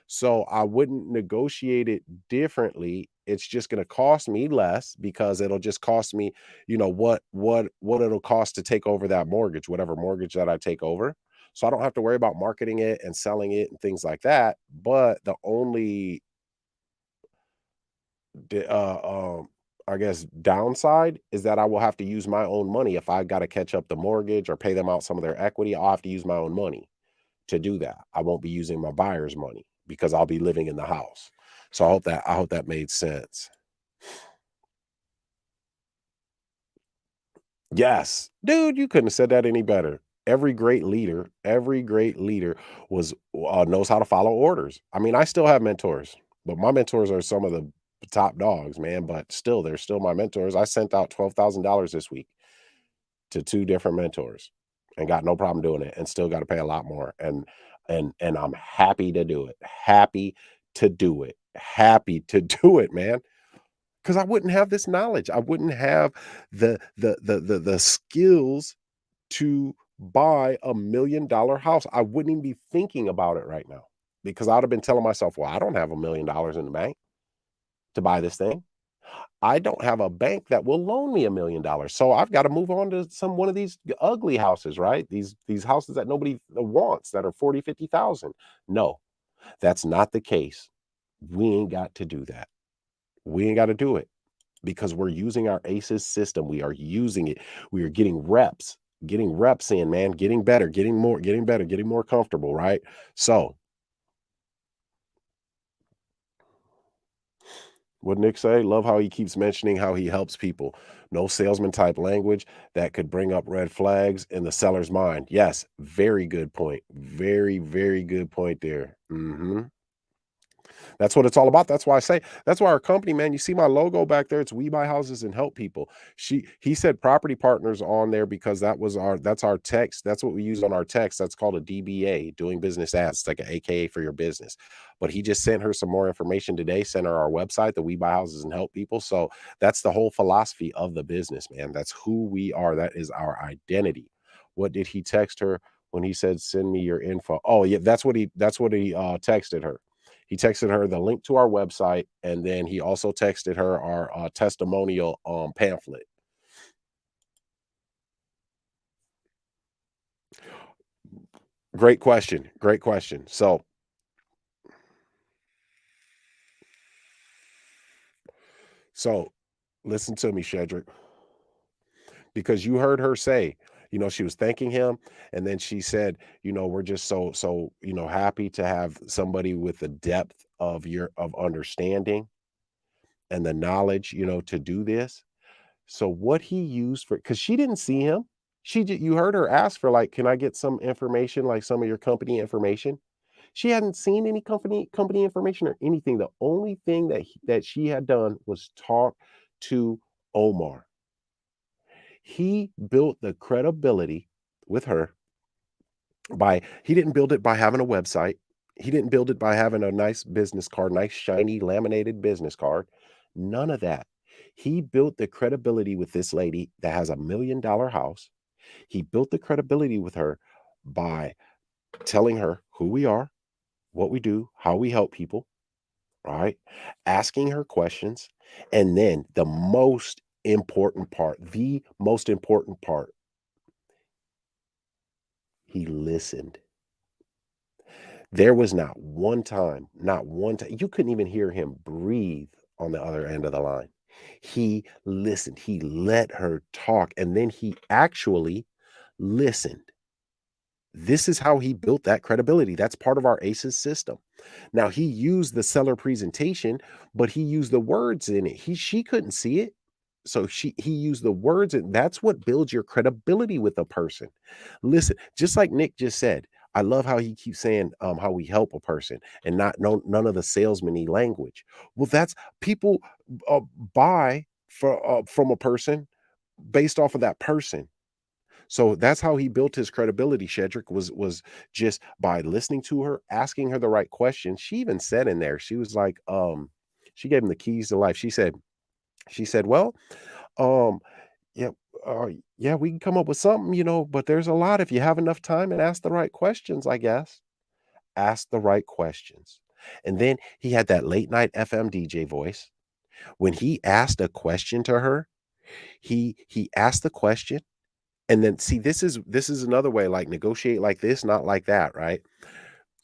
So I wouldn't negotiate it differently. It's just going to cost me less because it'll just cost me, what it'll cost to take over that mortgage, whatever mortgage that I take over. So I don't have to worry about marketing it and selling it and things like that. But the only d- I guess downside is that I will have to use my own money if I got to catch up the mortgage or pay them out some of their equity. I'll have to use my own money to do that. I won't be using my buyer's money because I'll be living in the house. So I hope that made sense. Yes. Dude, you couldn't have said that any better. Every great leader was knows how to follow orders. I mean, I still have mentors, but my mentors are some of the top dogs, man. But still, they're still my mentors. I sent out $12,000 this week to two different mentors, and got no problem doing it, and still got to pay a lot more. And I'm happy to do it. Happy to do it. Happy to do it, man. Because I wouldn't have this knowledge. I wouldn't have the skills to buy $1 million house. I wouldn't even be thinking about it right now because I'd have been telling myself, well, I don't have $1 million in the bank to buy this thing. I don't have a bank that will loan me $1 million. So I've got to move on to one of these ugly houses, right? These houses that nobody wants that are 40, 50,000. No, that's not the case. We ain't got to do that. We ain't got to do it because we're using our ACEs system. We are using it. We are getting reps in, man, getting better, getting better, getting more comfortable, right? So, what Nick say? Love how he keeps mentioning how he helps people. No salesman type language that could bring up red flags in the seller's mind. Yes, very good point. Very, very good point there. That's what it's all about. That's why I say that's why our company, man. You see my logo back there. It's We Buy Houses and Help People. He said property partners on there because that's our text. That's what we use on our text. That's called a DBA, doing business as. It's like an AKA for your business. But he just sent her some more information today. Sent her our website, the We Buy Houses and Help People. So that's the whole philosophy of the business, man. That's who we are. That is our identity. What did he text her when he said send me your info? Oh yeah, that's what he texted her. He texted her the link to our website, and then he also texted her our testimonial pamphlet. Great question. Great question. So listen to me, Shedrick, because you heard her say, she was thanking him, and then she said, we're just so happy to have somebody with the depth of understanding and the knowledge, to do this. So what he used for, because she didn't see him. You heard her ask for, like, can I get some information, like some of your company information? She hadn't seen any company information or anything. The only thing that she had done was talk to Omar. He built the credibility with her he didn't build it by having a website. He didn't build it by having a nice business card, nice shiny laminated business card. None of that. He built the credibility with this lady that has $1 million house. He built the credibility with her by telling her who we are, what we do, how we help people, right? Asking her questions. And then the most important part, he listened. There was not one time, you couldn't even hear him breathe on the other end of the line. He listened. He let her talk, and then he actually listened. This is how he built that credibility. That's part of our ACEs system. Now, he used the seller presentation, but he used the words in it. She couldn't see it. So he used the words, and that's what builds your credibility with a person. Listen, just like Nick just said, I love how he keeps saying how we help a person and not none of the salesman-y language. Well, that's people buy from a person based off of that person. So that's how he built his credibility, Shedrick, was just by listening to her, asking her the right questions. She even said in there, she was like, she gave him the keys to life. She said, well, um, yeah, yeah, we can come up with something, but there's a lot if you have enough time and ask the right questions, I guess. Ask the right questions. And then he had that late night FM DJ voice. When he asked a question to her, he asked the question. And then see, this is another way, like negotiate like this, not like that, right?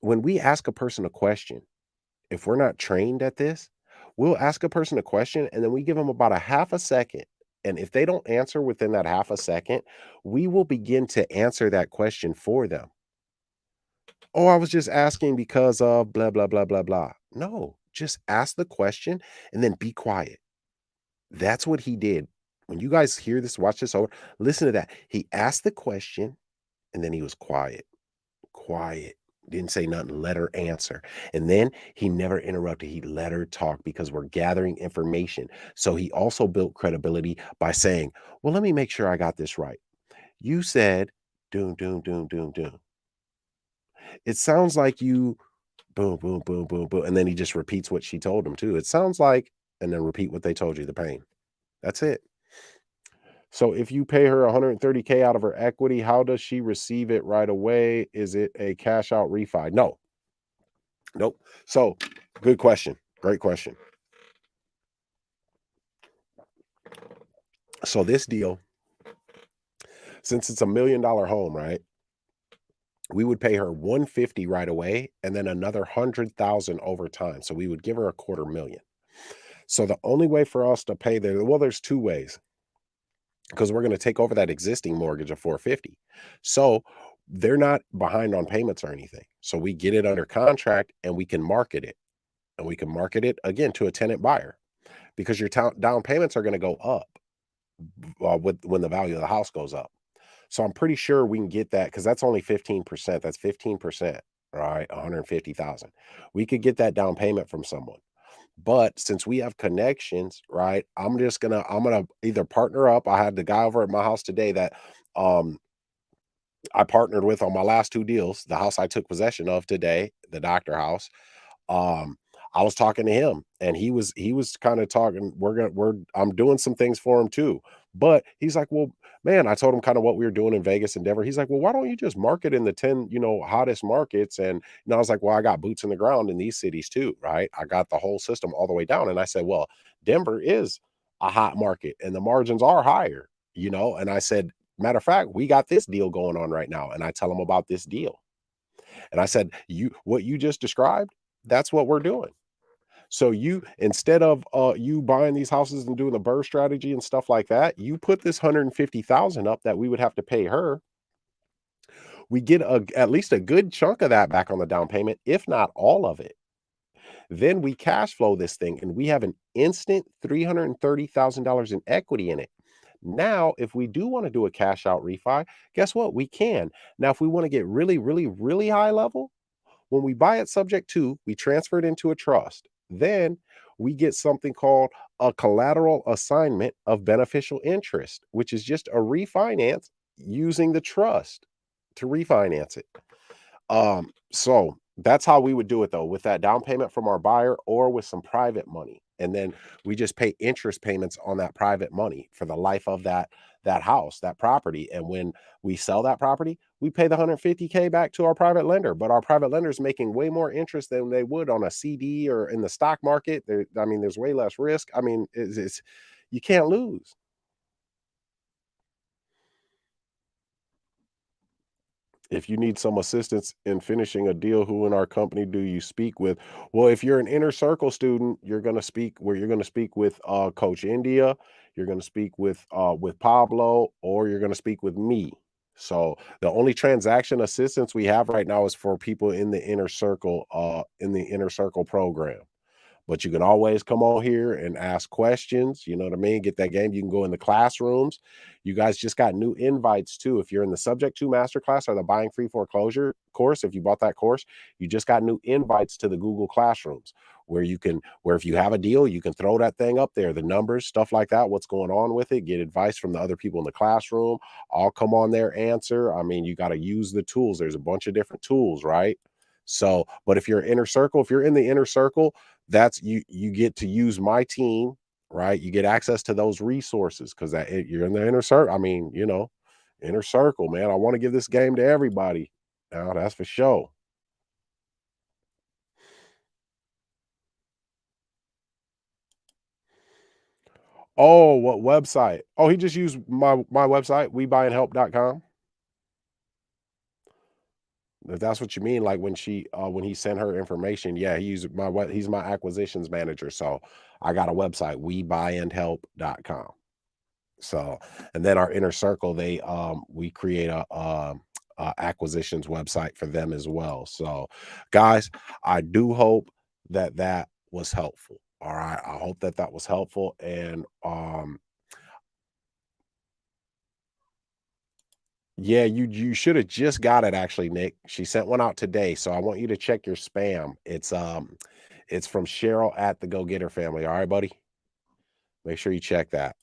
When we ask a person a question, if we're not trained at this, we'll ask a person a question and then we give them about a half a second. And if they don't answer within that half a second, we will begin to answer that question for them. Oh, I was just asking because of blah, blah, blah, blah, blah. No, just ask the question and then be quiet. That's what he did. When you guys hear this, watch this over, listen to that. He asked the question And then he was quiet, quiet, didn't say nothing, let her answer. And then he never interrupted. He let her talk because we're gathering information. So he also built credibility by saying, well, let me make sure I got this right. You said, doom, doom, doom, doom, doom. It sounds like you, boom, boom, boom, boom, boom. And then he just repeats what she told him too. It sounds like, and then repeat what they told you, the pain. That's it. So if you pay her 130K out of her equity, how does she receive it right away? Is it a cash out refi? No. Nope. So good question. Great question. So this deal, since it's $1 million home, right? We would pay her 150 right away and then another 100,000 over time. So we would give her a quarter million. So the only way for us to pay there's two ways, because we're going to take over that existing mortgage of 450. So they're not behind on payments or anything. So we get it under contract and we can market it. And we can market it again to a tenant buyer, because your down payments are going to go up when the value of the house goes up. So I'm pretty sure we can get that, because that's only 15%. That's 15%, right? 150,000. We could get that down payment from someone. But since we have connections, right? I'm gonna either partner up. I had the guy over at my house today that um I partnered with on my last two deals. The house I took possession of today, the doctor house. um I was talking to him and he was kind of talking, I'm doing some things for him too. But he's like, well, man, I told him kind of what we were doing in Vegas and Denver. He's like, well, why don't you just market in the 10, hottest markets? And I was like, well, I got boots in the ground in these cities too, right? I got the whole system all the way down. And I said, well, Denver is a hot market and the margins are higher, and I said, matter of fact, we got this deal going on right now. And I tell him about this deal. And I said, what you just described, that's what we're doing. So you, instead of you buying these houses and doing the BRRRR strategy and stuff like that, you put this 150,000 up that we would have to pay her. We get at least a good chunk of that back on the down payment, if not all of it. Then we cash flow this thing and we have an instant $330,000 in equity in it. Now, if we do want to do a cash out refi, guess what? We can. Now, if we want to get really, really, really high level, when we buy it subject to, we transfer it into a trust. Then we get something called a collateral assignment of beneficial interest, which is just a refinance using the trust to refinance it. So that's how we would do it though, with that down payment from our buyer or with some private money. And then we just pay interest payments on that private money for the life of that house, that property. And when we sell that property, we pay the 150K back to our private lender. But our private lender is making way more interest than they would on a CD or in the stock market. There's way less risk. It's you can't lose. If you need some assistance in finishing a deal, who in our company do you speak with? Well, if you're an inner circle student, you're going to speak with Coach India, you're going to speak with Pablo, or you're going to speak with me. So the only transaction assistance we have right now is for people in the inner circle program. But you can always come on here and ask questions. You know what I mean? Get that game. You can go in the classrooms. You guys just got new invites too. If you're in the Subject to Masterclass or the Buying Free Foreclosure course, if you bought that course, you just got new invites to the Google Classrooms where if you have a deal, you can throw that thing up there, the numbers, stuff like that, what's going on with it, get advice from the other people in the classroom. I'll come on there, answer. You got to use the tools. There's a bunch of different tools, right? So, but if you're if you're in the inner circle, that's you get to use my team, right? You get access to those resources because you're in the inner circle. Inner circle, man. I want to give this game to everybody. Now that's for sure. Oh, what website? Oh, he just used my website, webuyandhelp.com. If that's what you mean, like when he sent her information, yeah, he's my acquisitions manager. So I got a website, webuyandhelp.com. So, and then our inner circle, we create a acquisitions website for them as well. So, guys, I do hope that was helpful. All right, I hope that was helpful, and Yeah, you should have just got it actually, Nick. She sent one out today, so I want you to check your spam. It's from Cheryl at the Go Getter family. All right, buddy. Make sure you check that.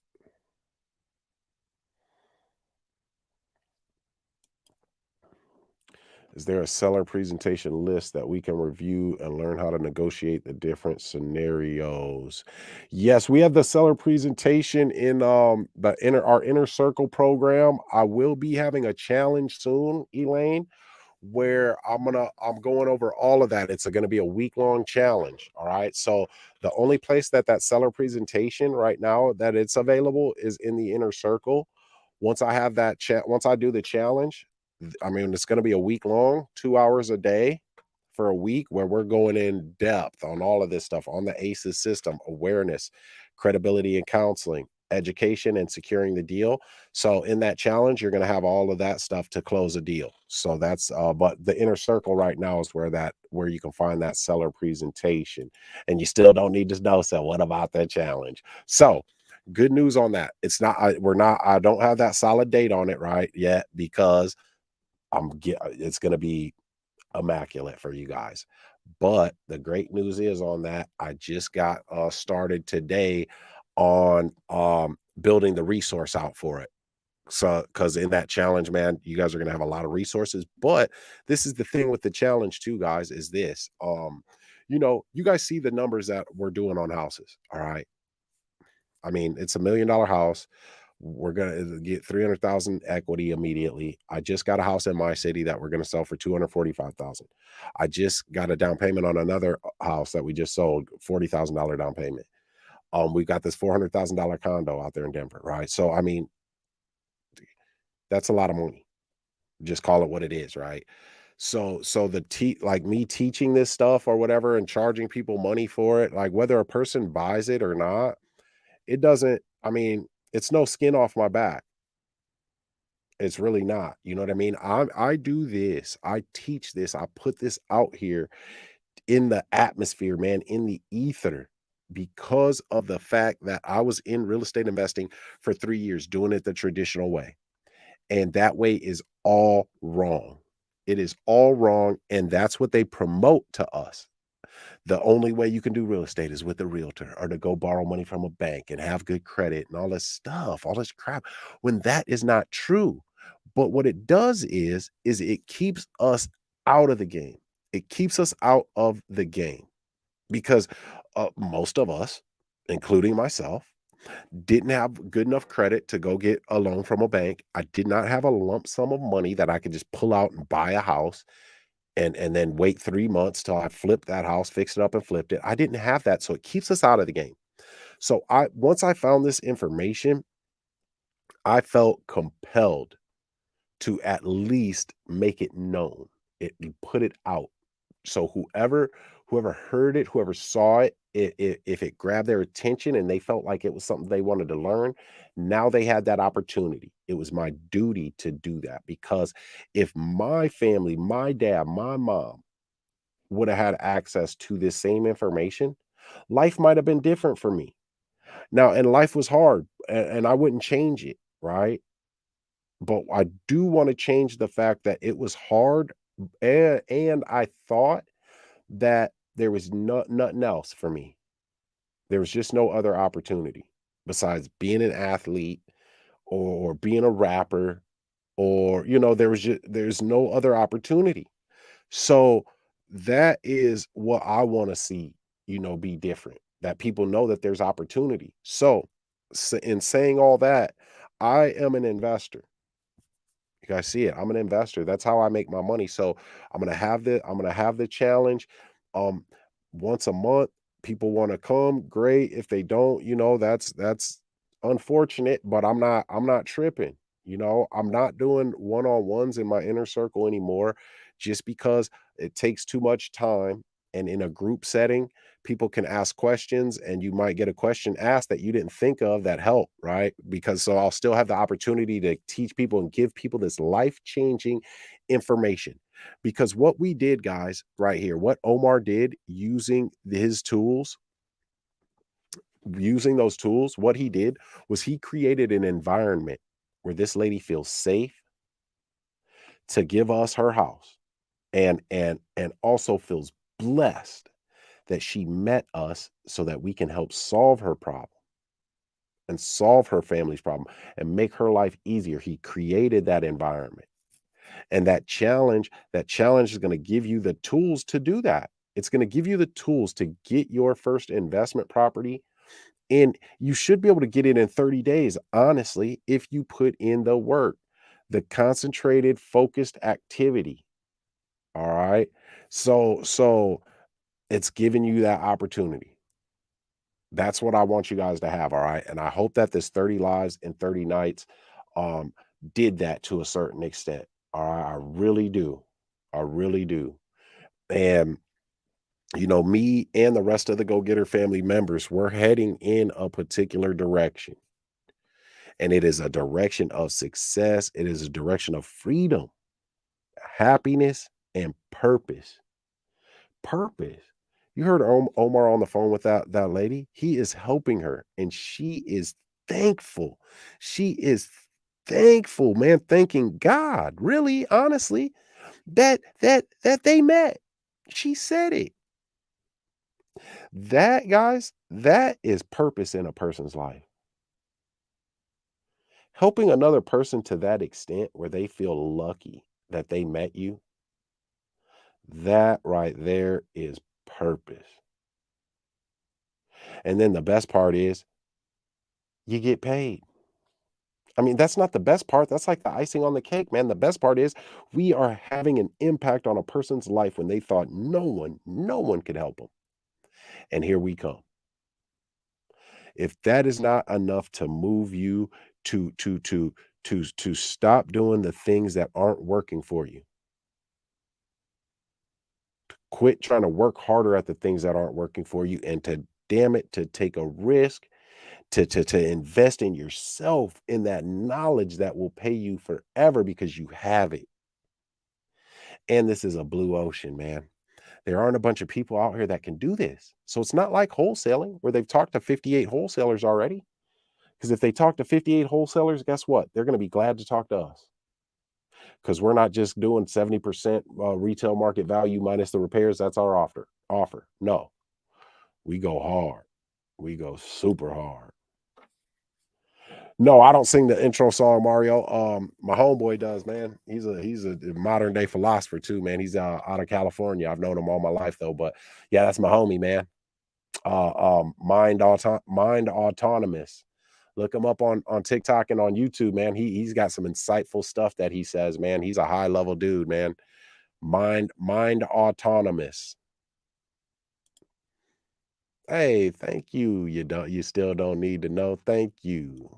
Is there a seller presentation list that we can review and learn how to negotiate the different scenarios? Yes, we have the seller presentation in our inner circle program. I will be having a challenge soon, Elaine, where I'm going over all of that. It's going to be a week-long challenge. All right. So the only place that seller presentation right now that it's available is in the inner circle. Once I have that chat, once I do the challenge, I mean, it's going to be a week long, 2 hours a day for a week where we're going in depth on all of this stuff on the ACEs system, awareness, credibility and counseling, education, and securing the deal. So in that challenge, you're going to have all of that stuff to close a deal. So that's but the inner circle right now is where you can find that seller presentation. And you still don't need to know. So what about that challenge? So good news on that. It's not I don't have that solid date on it right yet because it's going to be immaculate for you guys. But the great news is on that, I just got started today on building the resource out for it. So, because in that challenge, man, you guys are going to have a lot of resources. But this is the thing with the challenge, too, guys, is this. You guys see the numbers that we're doing on houses. All right. I mean, it's $1 million house. We're gonna get 300,000 equity immediately. I just got a house in my city that we're gonna sell for 245,000. I just got a down payment on another house that we just sold, $40,000 down payment. We got this $400,000 condo out there in Denver, right? So I mean, that's a lot of money. Just call it what it is, right? So like me teaching this stuff or whatever and charging people money for it, like whether a person buys it or not, it doesn't. I mean, it's no skin off my back. It's really not. You know what I mean? I do this. I teach this. I put this out here in the atmosphere, man, in the ether because of the fact that I was in real estate investing for 3 years doing it the traditional way. And that way is all wrong. It is all wrong and that's what they promote to us. The only way you can do real estate is with a realtor or to go borrow money from a bank and have good credit and all this stuff, all this crap, when that is not true. But what it does is it keeps us out of the game. It keeps us out of the game because most of us, including myself, didn't have good enough credit to go get a loan from a bank. I did not have a lump sum of money that I could just pull out and buy a house and then wait 3 months till I flipped that house, fixed it up and flipped it. I didn't have that, so it keeps us out of the game. So I once I found this information, I felt compelled to at least make it known. Put it out. So whoever heard it, whoever saw it, if it grabbed their attention and they felt like it was something they wanted to learn, now they had that opportunity. It was my duty to do that because if my family, my dad, my mom would have had access to this same information, life might have been different for me. Now, and life was hard, and I wouldn't change it, right? But I do want to change the fact that it was hard, and I thought that there was nothing else for me. There was just no other opportunity besides being an athlete or being a rapper, or there's no other opportunity. So that is what I want to see, be different, that people know that there's opportunity. So, in saying all that, I am an investor. You guys see it. I'm an investor. That's how I make my money. So I'm gonna have the challenge. Um, once a month. People want to come, great. If they don't, that's unfortunate, but I'm not tripping. I'm not doing one-on-ones in my inner circle anymore just because it takes too much time. And in a group setting, people can ask questions and you might get a question asked that you didn't think of that help, right? Because so I'll still have the opportunity to teach people and give people this life-changing information. Because what we did, guys, right here, what Omar did using those tools, what he did was he created an environment where this lady feels safe, to give us her house, and also feels blessed that she met us so that we can help solve her problem and solve her family's problem and make her life easier. He created that environment. And that challenge is going to give you the tools to do that. It's going to give you the tools to get your first investment property, and you should be able to get it in 30 days, honestly, if you put in the work, the concentrated, focused activity. All right. So it's giving you that opportunity. That's what I want you guys to have. All right. And I hope that this 30 lives in 30 nights um did that to a certain extent. All right. I really do. I really do. And me and the rest of the Go Getter family members, we're heading in a particular direction. And it is a direction of success. It is a direction of freedom, happiness, and purpose. Purpose. You heard Omar on the phone with that lady. He is helping her, and she is thankful. She is thankful, man, thanking God, really, honestly, that they met. She said it. That, guys, that is purpose in a person's life. Helping another person to that extent where they feel lucky that they met you, that right there is purpose. And then the best part is you get paid. I mean, that's not the best part. That's like the icing on the cake, man. The best part is we are having an impact on a person's life when they thought no one could help them. And here we come. If that is not enough to move you to stop doing the things that aren't working for you, quit trying to work harder at the things that aren't working for you, and to damn it, to take a risk, to invest in yourself, in that knowledge that will pay you forever because you have it. And this is a blue ocean, man. There aren't a bunch of people out here that can do this. So it's not like wholesaling where they've talked to 58 wholesalers already. Because if they talk to 58 wholesalers, guess what? They're going to be glad to talk to us. Because we're not just doing 70% retail market value minus the repairs. That's our offer. No, we go hard. We go super hard. No, I don't sing the intro song, Mario. My homeboy does, man. He's a modern day philosopher too, man. He's out of California. I've known him all my life though, but yeah, that's my homie, man. Mind Autonomous. Look him up on TikTok and on YouTube, man. He's got some insightful stuff that he says, man. He's a high level dude, man. Mind Autonomous. Hey, thank you. You still don't need to know. Thank you.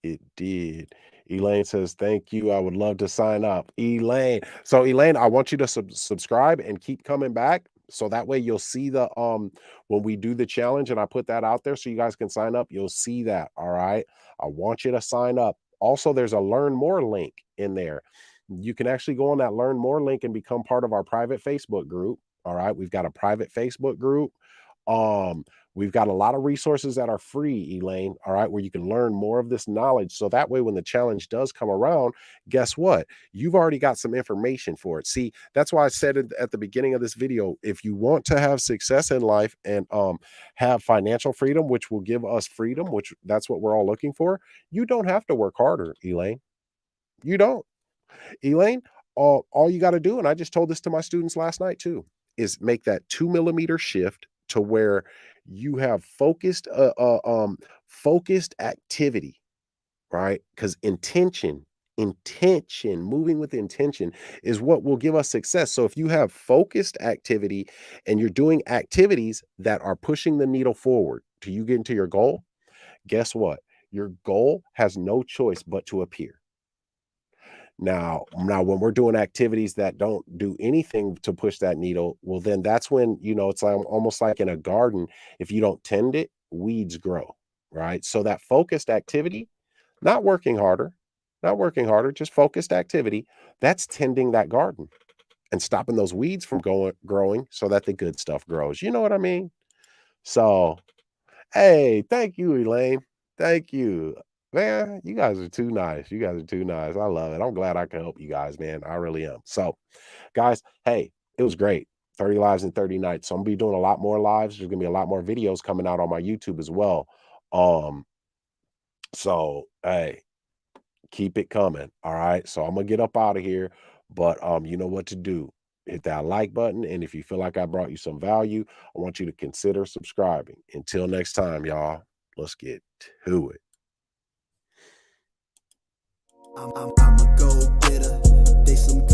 It did. Elaine says, "Thank you. I would love to sign up." Elaine. So Elaine, I want you to subscribe and keep coming back. So that way you'll see the when we do the challenge and I put that out there so you guys can sign up, you'll see that. All right. I want you to sign up. Also, there's a learn more link in there. You can actually go on that learn more link and become part of our private Facebook group. All right. We've got a private Facebook group. Um, we've got a lot of resources that are free, Elaine, all right, where you can learn more of this knowledge. So that way, when the challenge does come around, guess what? You've already got some information for it. See, that's why I said it at the beginning of this video. If you want to have success in life and have financial freedom, which will give us freedom, which that's what we're all looking for, you don't have to work harder, Elaine. You don't. Elaine, all you got to do, and I just told this to my students last night too, is make that 2 millimeter shift to where you have focused activity, right? Because intention, moving with intention is what will give us success. So if you have focused activity and you're doing activities that are pushing the needle forward to you getting to your goal, guess what? Your goal has no choice but to appear. Now, when we're doing activities that don't do anything to push that needle, well, then that's when, it's like almost like in a garden. If you don't tend it, weeds grow, right? So that focused activity, not working harder, just focused activity, that's tending that garden and stopping those weeds from growing so that the good stuff grows. You know what I mean? So, hey, thank you, Elaine. Thank you. Man, you guys are too nice. You guys are too nice. I love it. I'm glad I can help you guys, man. I really am. So, guys, hey, it was great. 30 lives in 30 nights. So I'm gonna be doing a lot more lives. There's gonna be a lot more videos coming out on my YouTube as well. Um, so hey, keep it coming. All right. So I'm gonna get up out of here, but you know what to do. Hit that like button. And if you feel like I brought you some value, I want you to consider subscribing. Until next time, y'all, let's get to it. I'm a go-getter. They some